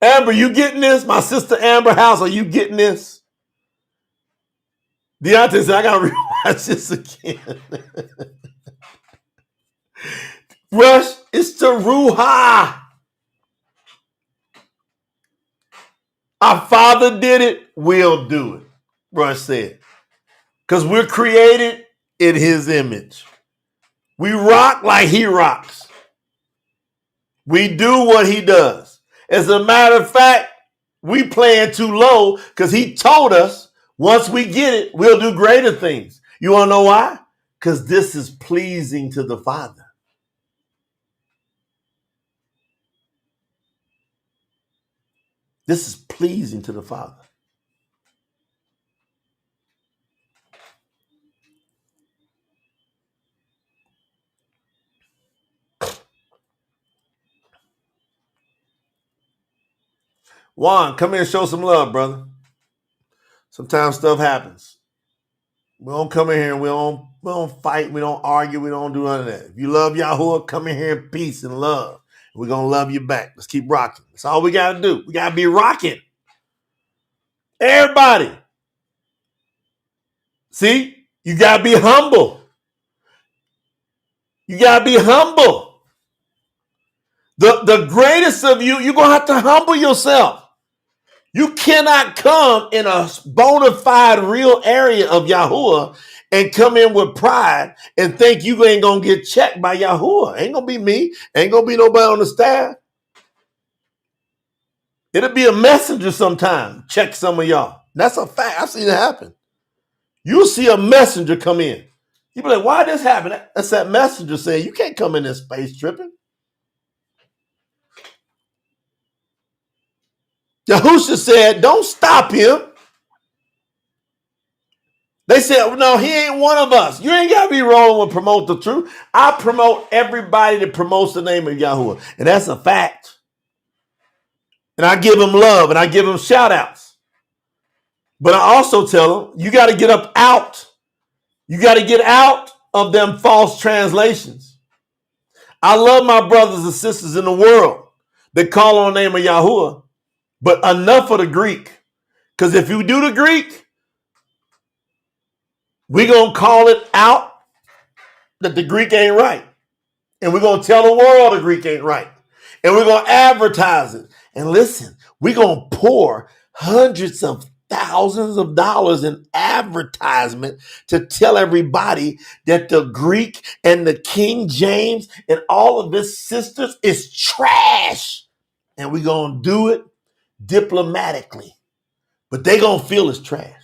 Amber, you getting this? My sister Amber House, are you getting this? Deontay said, I got to rewatch this again. Rush, it's the Ruha. Our Father did it, we'll do it, Rush said. Because we're created in his image. We rock like he rocks. We do what he does. As a matter of fact, we playing too low because he told us once we get it, we'll do greater things. You want to know why? Because this is pleasing to the Father. This is pleasing to the Father. Juan, come here and show some love, brother. Sometimes stuff happens. We don't come in here and we don't fight, we don't argue, we don't do none of that. If you love Yahuwah, come in here in peace and love. We're going to love you back. Let's keep rocking. That's all we got to do. We got to be rocking. Everybody. See, you got to be humble. You got to be humble. The greatest of you, you're going to have to humble yourself. You cannot come in a bona fide real area of Yahuwah and come in with pride and think you ain't going to get checked by Yahuwah. Ain't going to be me. Ain't going to be nobody on the staff. It'll be a messenger sometime. Check some of y'all. That's a fact. I've seen it happen. You'll see a messenger come in. You be like, why this happen? That's that messenger saying, you can't come in this space tripping. Yahusha said, don't stop him. They said, no, he ain't one of us. You ain't got to be rolling with promote the truth. I promote everybody that promotes the name of Yahuwah. And that's a fact. And I give them love and I give them shout outs. But I also tell them, you got to get up out. You got to get out of them false translations. I love my brothers and sisters in the world that call on the name of Yahuwah, but enough of the Greek. Because if you do the Greek, we're going to call it out that the Greek ain't right. And we're going to tell the world the Greek ain't right. And we're going to advertise it. And listen, we're going to pour hundreds of thousands of dollars in advertisement to tell everybody that the Greek and the King James and all of his sisters is trash. And we're going to do it diplomatically. But they're going to feel it's trash.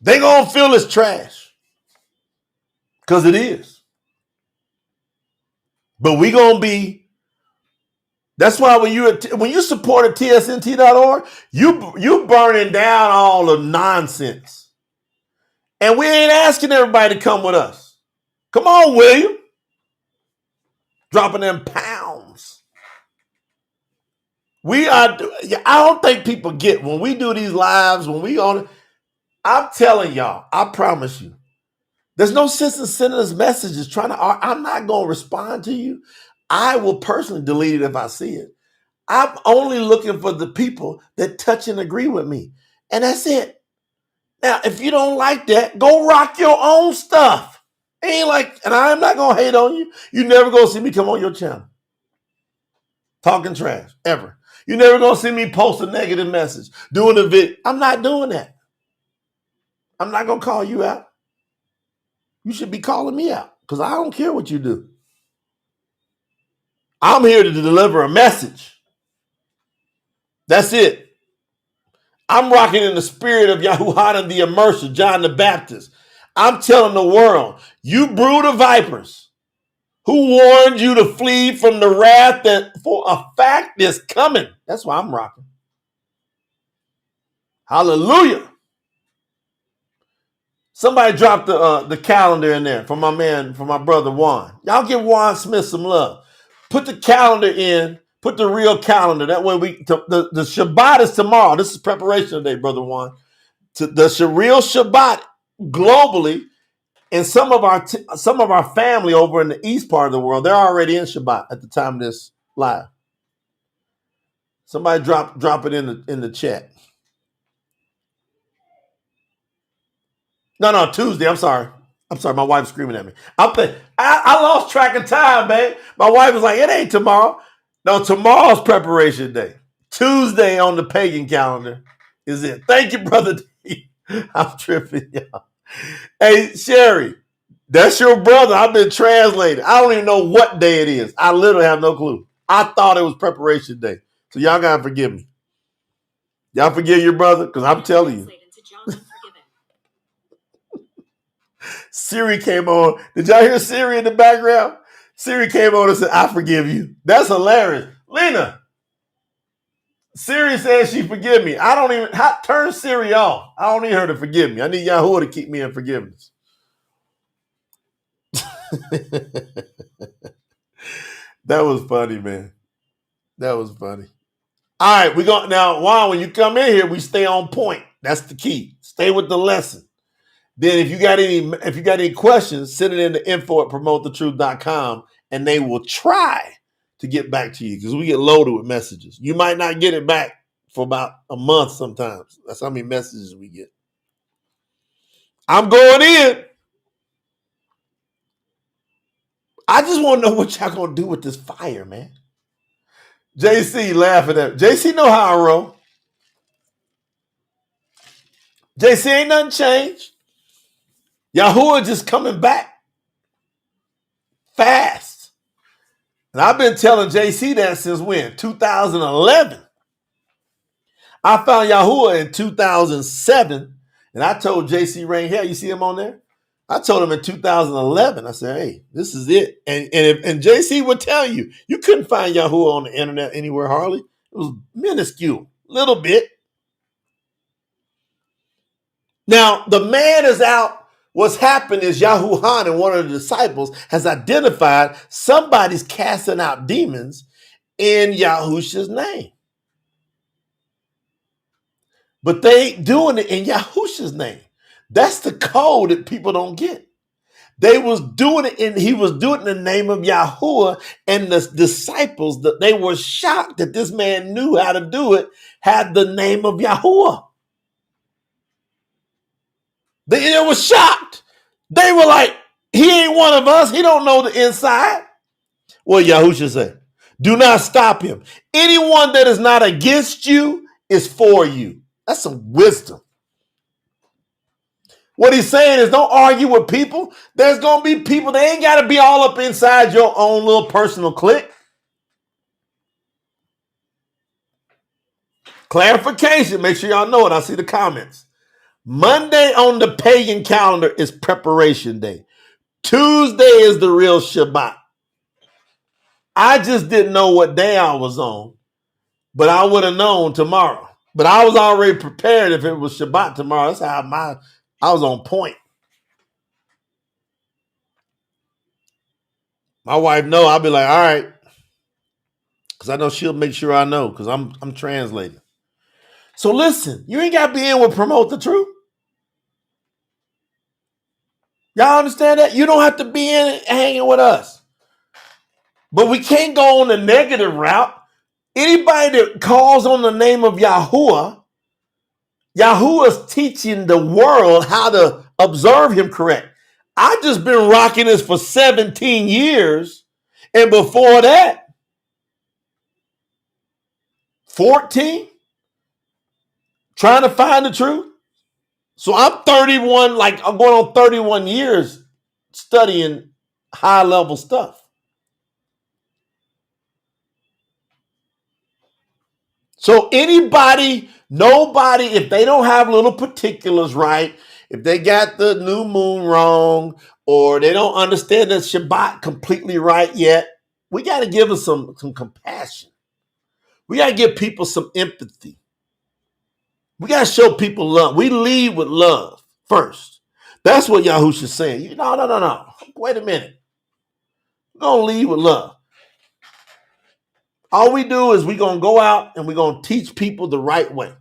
They're going to feel it's trash. Because it is. But we're going to be, that's why when you support at tsnt.org, you burning down all the nonsense. And we ain't asking everybody to come with us. Come on, William. Dropping them pounds. I don't think people get when we do these lives, when we on it, I'm telling y'all, I promise you, there's no sense in sending us messages I'm not going to respond to you. I will personally delete it if I see it. I'm only looking for the people that touch and agree with me. And that's it. Now, if you don't like that, go rock your own stuff. Ain't like, and I'm not going to hate on you. You never going to see me come on your channel talking trash, ever. You never going to see me post a negative message, doing a video. I'm not doing that. I'm not going to call you out. You should be calling me out because I don't care what you do. I'm here to deliver a message. That's it. I'm rocking in the spirit of Yahuwah and the immerser, John the Baptist. I'm telling the world, you brood of vipers, who warned you to flee from the wrath that for a fact is coming. That's why I'm rocking. Hallelujah. Somebody dropped the calendar in there for my brother Juan. Y'all give Juan Smith some love. Put the calendar in. Put the real calendar. That way the Shabbat is tomorrow. This is preparation day, brother Juan. The real Shabbat globally, and some of our family over in the east part of the world, they're already in Shabbat at the time of this live. Somebody drop it in the chat. No, Tuesday. I'm sorry. My wife's screaming at me. I lost track of time, man. My wife was like, it ain't tomorrow. No, tomorrow's preparation day. Tuesday on the pagan calendar is it. Thank you, brother D. I'm tripping, y'all. Hey, Sherry, that's your brother. I've been translating. I don't even know what day it is. I literally have no clue. I thought it was preparation day. So y'all gotta forgive me. Y'all forgive your brother? Because I'm telling you. Siri came on. Did y'all hear Siri in the background? Siri came on and said, I forgive you. That's hilarious. Lena, Siri says she forgive me. I don't even, turn Siri off. I don't need her to forgive me. I need Yahuwah to keep me in forgiveness. That was funny, man. That was funny. All right, we go now. Juan, when you come in here, we stay on point. That's the key. Stay with the lesson. Then if you got any questions, send it in to info@promotethetruth.com and they will try to get back to you because we get loaded with messages. You might not get it back for about a month sometimes. That's how many messages we get. I'm going in. I just want to know what y'all gonna do with this fire, man. JC laughing at me. JC know how I roll. JC ain't nothing changed. Yahuwah just coming back fast. And I've been telling JC that since when? 2011. I found Yahuwah in 2007. And I told JC Rain, hey, you see him on there? I told him in 2011, I said, hey, this is it. And JC would tell you, you couldn't find Yahuwah on the internet anywhere hardly. It was minuscule, little bit. Now, the man is out. What's happened is Yahuwah and one of the disciples has identified somebody's casting out demons in Yahusha's name. But they ain't doing it in Yahusha's name. That's the code that people don't get. They was doing it he was doing it in the name of Yahuwah, and the disciples, they were shocked that this man knew how to do it, had the name of Yahuwah. They were shocked. They were like, he ain't one of us. He don't know the inside. What Yahusha said, do not stop him. Anyone that is not against you is for you. That's some wisdom. What he's saying is don't argue with people. There's going to be people, they ain't got to be all up inside your own little personal clique. Clarification, make sure y'all know it. I see the comments. Monday on the pagan calendar is preparation day. Tuesday is the real Shabbat. I just didn't know what day I was on, but I would have known tomorrow. But I was already prepared if it was Shabbat tomorrow. That's how I was on point. My wife know. I'll be like, all right. Because I know she'll make sure I know because I'm translating. So listen, you ain't got to be in with Promote the Truth. Y'all understand that? You don't have to be in it hanging with us. But we can't go on the negative route. Anybody that calls on the name of Yahuwah, Yahuwah's teaching the world how to observe him correct. I've just been rocking this for 17 years. And before that, 14, trying to find the truth. So I'm 31, like I'm going on 31 years studying high level stuff. So nobody, if they don't have little particulars right, if they got the new moon wrong, or they don't understand the Shabbat completely right yet, we got to give them some compassion. We got to give people some empathy. We got to show people love. We lead with love first. That's what Yahusha's saying. No. Wait a minute. We're going to lead with love. All we do is we're going to go out and we're going to teach people the right way.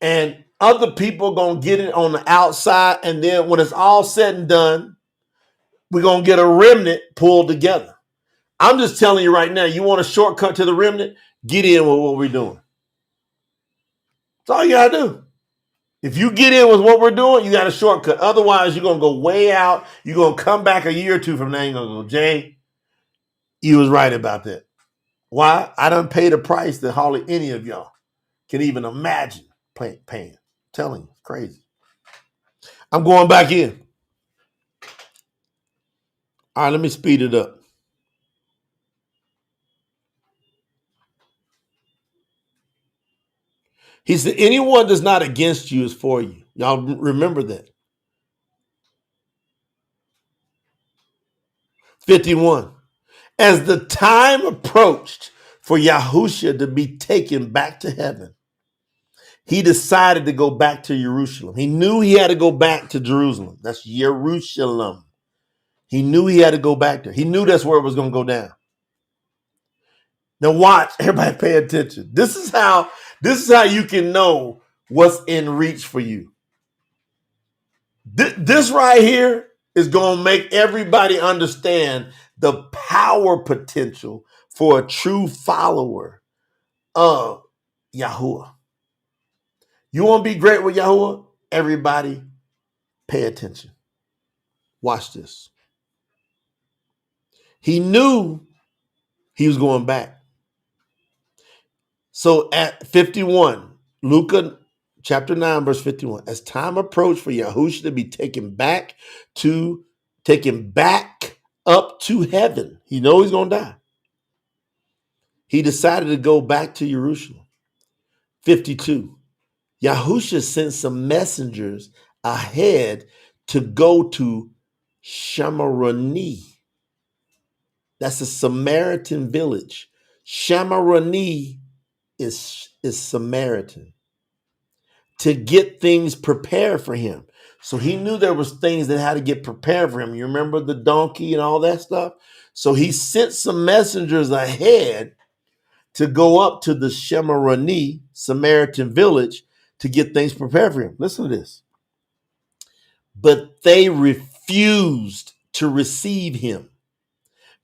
And other people going to get it on the outside. And then when it's all said and done, we're going to get a remnant pulled together. I'm just telling you right now, you want a shortcut to the remnant? Get in with what we're doing. That's all you got to do. If you get in with what we're doing, you got a shortcut. Otherwise, you're going to go way out. You're going to come back a year or two from now and you're going to go, Jay, you was right about that. Why? I done paid a price that hardly any of y'all can even imagine paying. I'm telling you, it's crazy. I'm going back in. All right, let me speed it up. He said, anyone that's not against you is for you. Y'all remember that. 51. As the time approached for Yahusha to be taken back to heaven, he decided to go back to Jerusalem. He knew he had to go back to Jerusalem. That's Jerusalem. He knew he had to go back there. He knew that's where it was going to go down. Now watch, everybody pay attention. This is how you can know what's in reach for you. This right here is going to make everybody understand the power potential for a true follower of Yahuwah. You want to be great with Yahuwah? Everybody pay attention. Watch this. He knew he was going back. So at 51, Luke chapter 9, verse 51, as time approached for Yahusha to be taken back up to heaven, he knows he's going to die. He decided to go back to Jerusalem. 52, Yahusha sent some messengers ahead to go to Shamarani. That's a Samaritan village. Shamarani is Samaritan. To get things prepared for him. So he knew there was things that had to get prepared for him. You remember the donkey and all that stuff? So he sent some messengers ahead to go up to the Shemarani, Samaritan village, to get things prepared for him. Listen to this. But they refused to receive him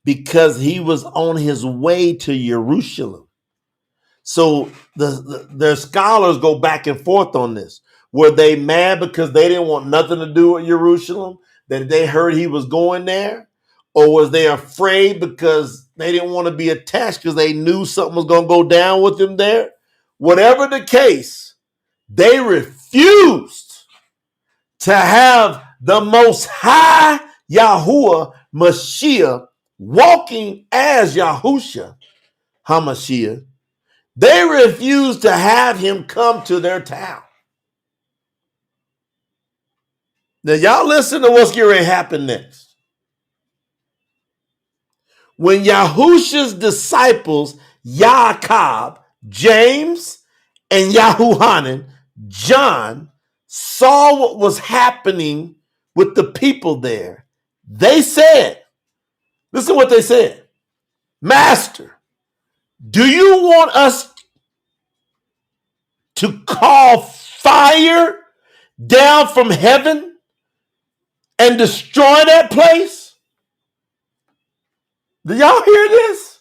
because he was on his way to Jerusalem. So their scholars go back and forth on this. Were they mad because they didn't want nothing to do with Jerusalem, that they heard he was going there? Or was they afraid because they didn't want to be attached because they knew something was going to go down with him there? Whatever the case, they refused to have the Most High Yahuwah Mashiach walking as Yahusha HaMashiach. They refused to have him come to their town. Now, y'all listen to what's going to happen next. When Yahusha's disciples, Yaakov, James, and Yahuhanan, John, saw what was happening with the people there, they said, listen to what they said, Master, do you want us to call fire down from heaven and destroy that place? Do y'all hear this?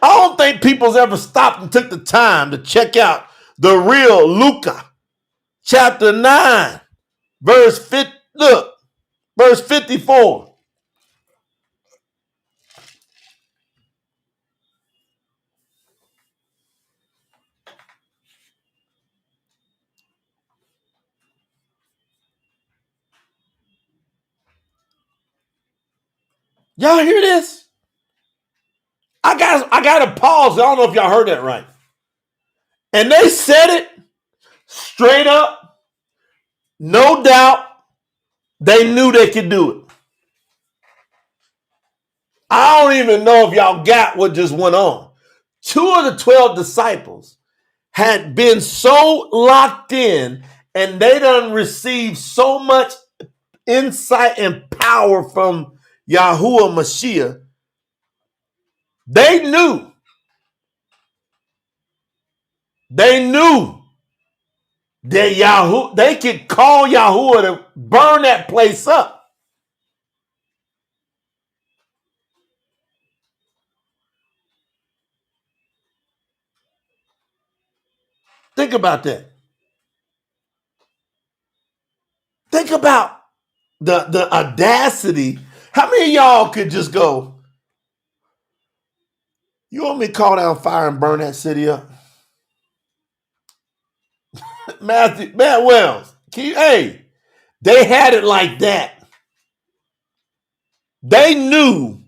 I don't think people's ever stopped and took the time to check out the real Luke, chapter 9, verse 54. Y'all hear this? I got to pause. I don't know if y'all heard that right. And they said it straight up. No doubt. They knew they could do it. I don't even know if y'all got what just went on. 2 of the 12 disciples had been so locked in and they done received so much insight and power from Yahuwah Mashiach. They knew that they could call Yahuwah to burn that place up. Think about that. Think about the audacity. How many of y'all could just go, you want me to call down fire and burn that city up? Matt Wells, hey, they had it like that. They knew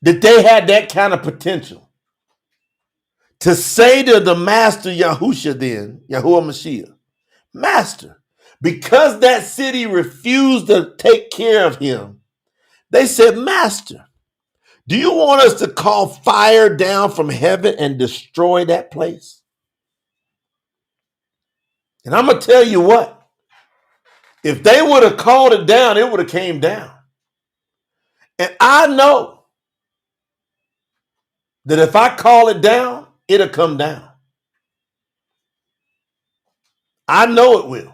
that they had that kind of potential to say to the master Yahusha then, Yahuwah Mashiach, Master, because that city refused to take care of him, They said, Master, do you want us to call fire down from heaven and destroy that place? And I'm going to tell you what, if they would have called it down, it would have came down. And I know that if I call it down, it'll come down. I know it will.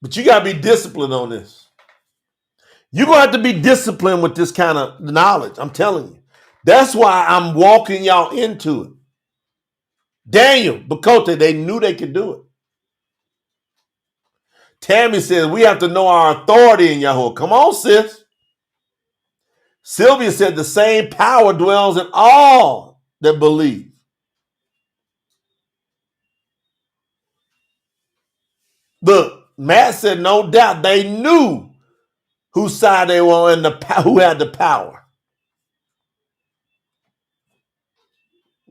But you got to be disciplined on this. You're going to have to be disciplined with this kind of knowledge. I'm telling you. That's why I'm walking y'all into it. Daniel, Bakote, they knew they could do it. Tammy says we have to know our authority in Yahuwah. Come on, sis. Sylvia said the same power dwells in all that believe. Look, Matt said no doubt they knew whose side they were on and who had the power.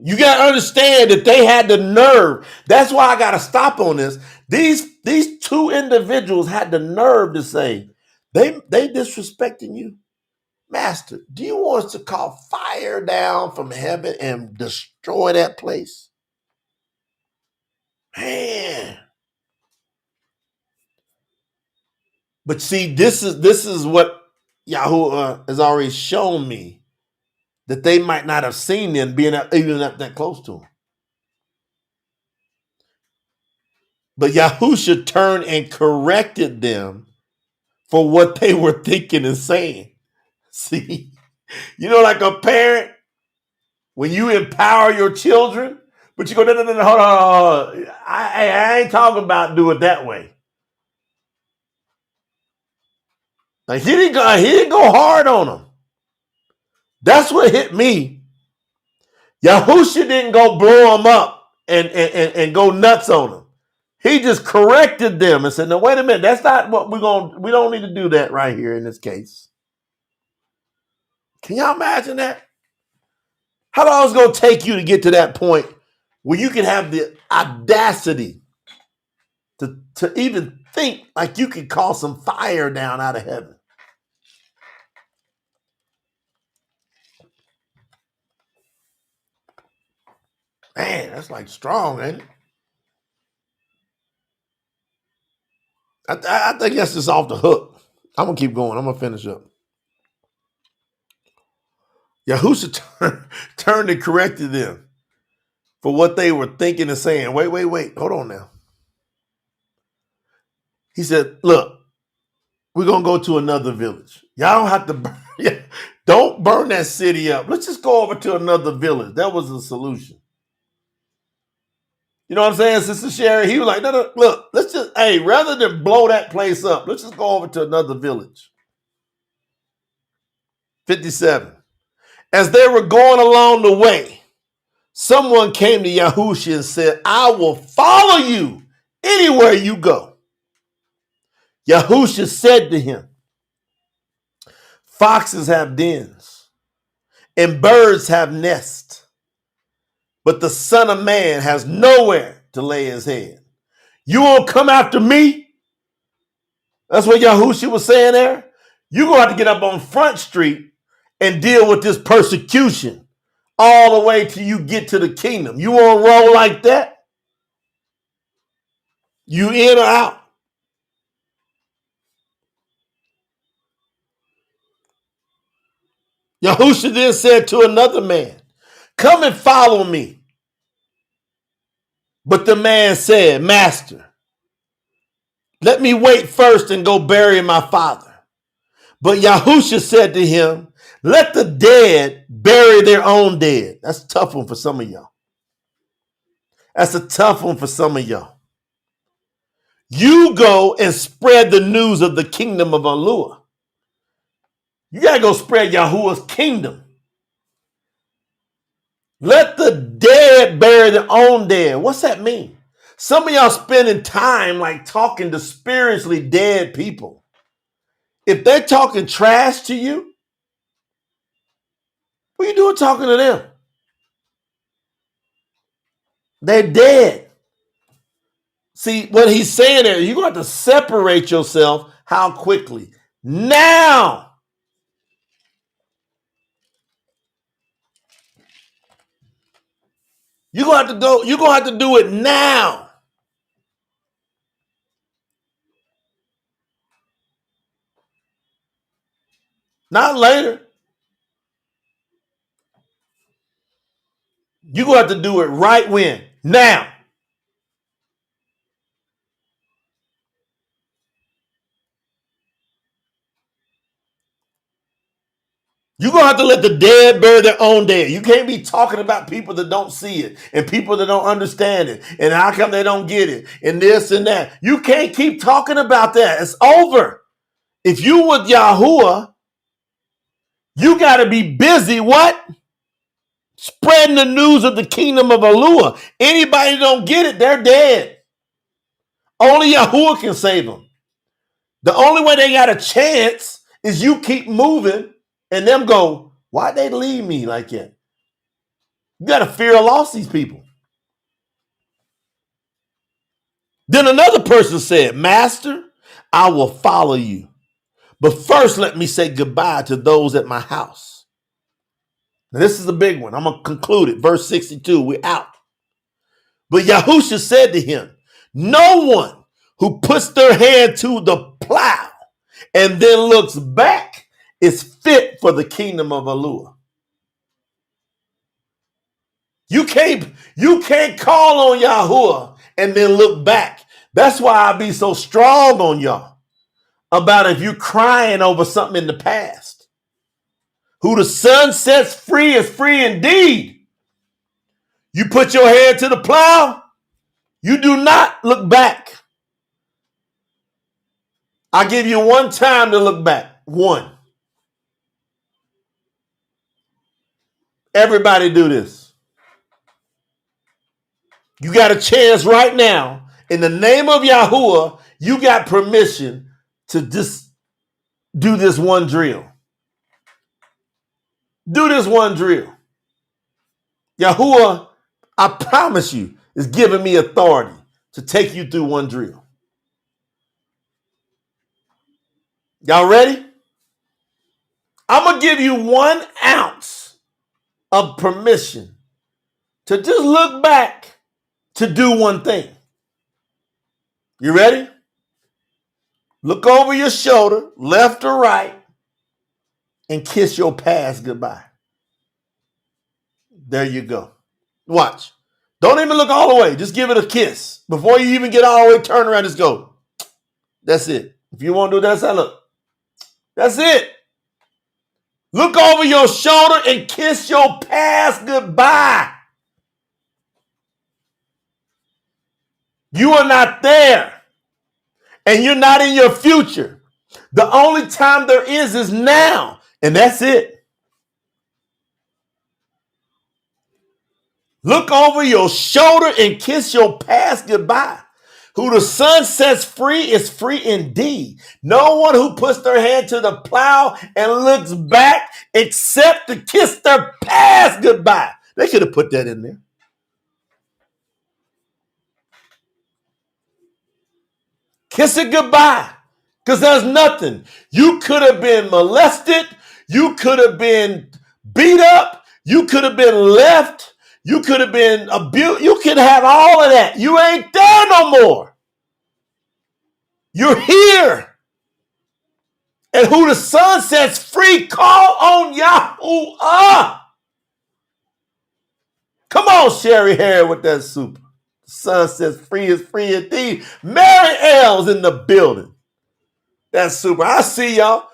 You got to understand that they had the nerve. That's why I got to stop on this. These two individuals had the nerve to say, they disrespecting you. Master, do you want us to call fire down from heaven and destroy that place? Man. But see, this is what Yahuwah has already shown me, that they might not have seen them being even up that close to him. But Yahusha turned and corrected them for what they were thinking and saying. See, like a parent, when you empower your children, but you go, no, hold on. I ain't talking about do it that way. Like he didn't go hard on them. That's what hit me. Yahusha didn't go blow them up and go nuts on them. He just corrected them and said, no, wait a minute. That's not what we don't need to do that right here in this case. Can y'all imagine that? How long is it going to take you to get to that point where you can have the audacity to even think like you could call some fire down out of heaven? Man, that's like strong, ain't it? I think that's just off the hook. I'm going to keep going. I'm going to finish up. Yahusha turned and corrected them for what they were thinking and saying. Wait. Hold on now. He said, look, we're going to go to another village. Y'all don't have to don't burn that city up. Let's just go over to another village. That was the solution. You know what I'm saying, Sister Sherry? He was like, no, look, let's just, rather than blow that place up, let's just go over to another village. 57. As they were going along the way, someone came to Yahusha and said, I will follow you anywhere you go. Yahusha said to him, foxes have dens and birds have nests, but the Son of Man has nowhere to lay his head. You won't come after me? That's what Yahusha was saying there. You're going to have to get up on Front Street and deal with this persecution all the way till you get to the kingdom. You won't roll like that? You in or out? Yahusha then said to another man, come and follow me. But the man said, Master, let me wait first and go bury my father. But Yahusha said to him, let the dead bury their own dead. That's a tough one for some of y'all. That's a tough one for some of y'all. You go and spread the news of the kingdom of YAHUAH. You got to go spread Yahuwah's kingdom. Let the dead bury their own dead. What's that mean? Some of y'all spending time like talking to spiritually dead people. If they're talking trash to you, what are you doing talking to them? They're dead. See, what he's saying there, you're going to have to separate yourself how quickly? Now. You're gonna have to go, you're gonna have to do it now. Not later. You're gonna have to do it right when? Now. You're going to have to let the dead bury their own dead. You can't be talking about people that don't see it and people that don't understand it and how come they don't get it and this and that. You can't keep talking about that. It's over. If you with Yahuwah, you got to be busy what? Spreading the news of the kingdom of YAHUAH. Anybody that don't get it, they're dead. Only Yahuwah can save them. The only way they got a chance is you keep moving and them go, why'd they leave me like that? You got to fear or lost these people. Then another person said, Master, I will follow you. But first, let me say goodbye to those at my house. Now, this is a big one. I'm going to conclude it. Verse 62, we're out. But Yahusha said to him, no one who puts their hand to the plow and then looks back is fit for the kingdom of YAHUAH. You can't call on Yahuwah and then look back. That's why I be so strong on y'all about if you crying over something in the past. Who the Son sets free is free indeed. You put your hand to the plow, you do not look back. I give you one time to look back. One. Everybody do this. You got a chance right now. In the name of Yahuwah, you got permission to just do this one drill. Do this one drill. Yahuwah, I promise you, is giving me authority to take you through one drill. Y'all ready? I'm going to give you 1 ounce of permission to just look back to do one thing. You ready? Look over your shoulder, left or right, and kiss your past goodbye. There you go. Watch. Don't even look all the way. Just give it a kiss. Before you even get all the way, turn around, just go. That's it. If you want to do that, say, look. That's it. Look over your shoulder and kiss your past goodbye. You are not there. And you're not in your future. The only time there is now. And that's it. Look over your shoulder and kiss your past goodbye. Who the Son sets free is free indeed. No one who puts their hand to the plow and looks back except to kiss their past goodbye. They could have put that in there. Kiss it goodbye. Because there's nothing. You could have been molested. You could have been beat up. You could have been left. You could have been abused. You could have all of that. You ain't there no more. You're here. And who the Son sets free, call on Yahuwah. Come on, Sherry Harry with that super. The Son says free is free indeed. Mary L's in the building. That's super. I see y'all.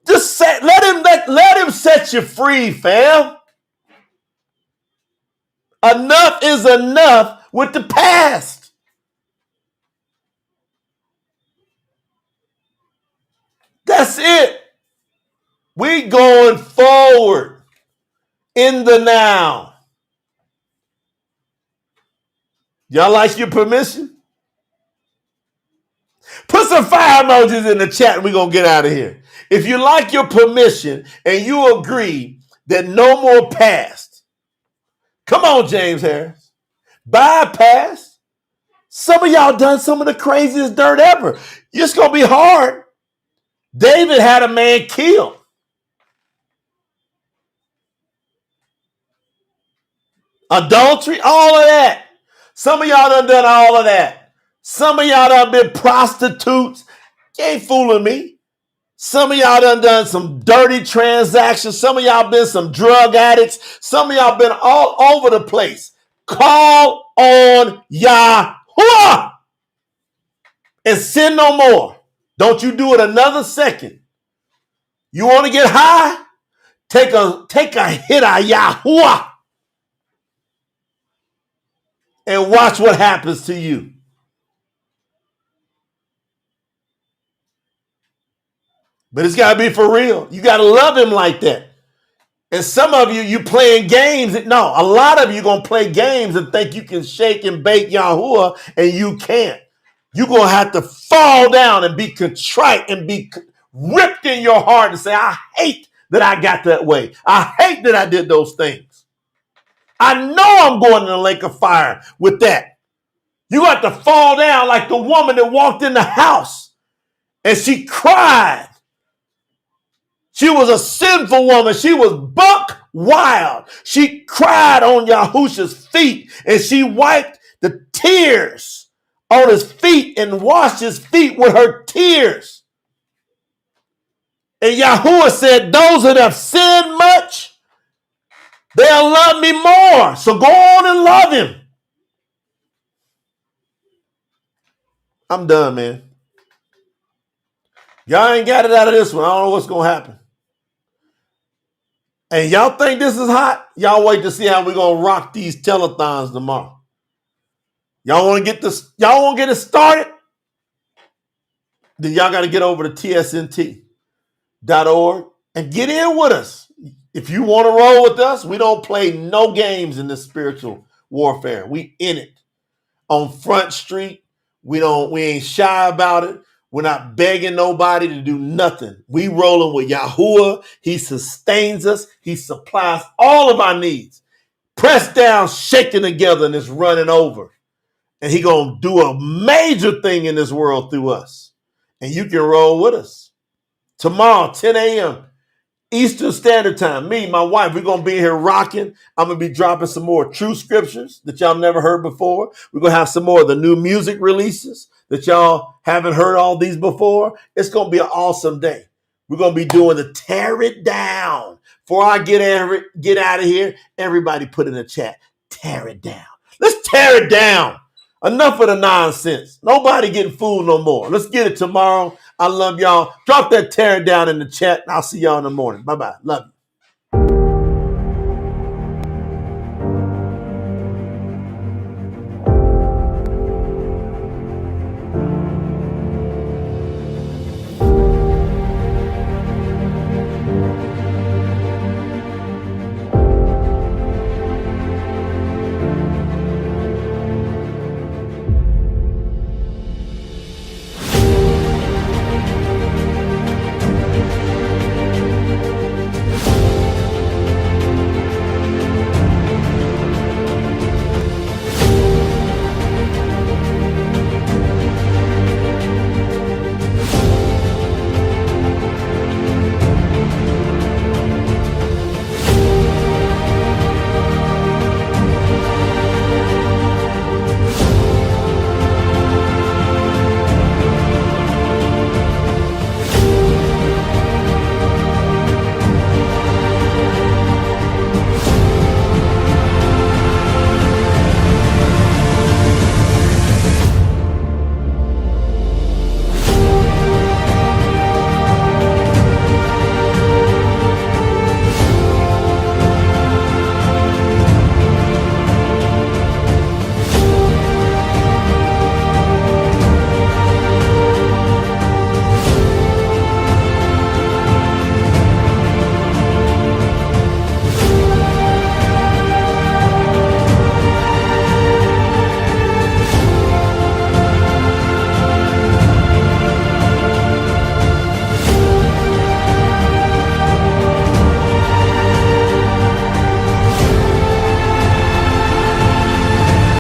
Just let him set you free, fam. Enough is enough with the past. That's it. We going forward in the now. Y'all like your permission? Put some fire emojis in the chat and we're going to get out of here. If you like your permission and you agree that no more past, come on, James Harris. Bypass. Some of y'all done some of the craziest dirt ever. It's going to be hard. David had a man killed. Adultery, all of that. Some of y'all done all of that. Some of y'all done been prostitutes. You ain't fooling me. Some of y'all done some dirty transactions. Some of y'all been some drug addicts. Some of y'all been all over the place. Call on YAHUAH and sin no more. Don't you do it another second. You want to get high? Take a hit of YAHUAH and watch what happens to you. But it's got to be for real. You got to love him like that. And some of you playing games. No, a lot of you going to play games and think you can shake and bake YAHUAH, and you can't. You're going to have to fall down and be contrite and be ripped in your heart and say, I hate that I got that way. I hate that I did those things. I know I'm going in the lake of fire with that. You got to fall down like the woman that walked in the house and she cried. She was a sinful woman. She was buck wild. She cried on Yahusha's feet and she wiped the tears on his feet and washed his feet with her tears. And Yahuwah said, those that have sinned much, they'll love me more. So go on and love him. I'm done, man. Y'all ain't got it out of this one. I don't know what's going to happen. And y'all think this is hot? Y'all wait to see how we're going to rock these telethons tomorrow. Y'all want to get this? Y'all want to get it started? Then y'all got to get over to tsnt.org and get in with us. If you want to roll with us, we don't play no games in this spiritual warfare. We in it on Front Street. We ain't shy about it. We're not begging nobody to do nothing. We rolling with YAHUAH. He sustains us. He supplies all of our needs. Pressed down, shaken together, and it's running over. And he going to do a major thing in this world through us. And you can roll with us. Tomorrow, 10 a.m. Eastern Standard Time. Me, my wife, we're going to be here rocking. I'm going to be dropping some more true scriptures that y'all never heard before. We're going to have some more of the new music releases that y'all haven't heard all these before. It's going to be an awesome day. We're going to be doing the tear it down. Before I get out of here, everybody put in the chat, tear it down. Let's tear it down. Enough of the nonsense. Nobody getting fooled no more. Let's get it tomorrow. I love y'all. Drop that tear it down in the chat. And I'll see y'all in the morning. Bye-bye. Love you.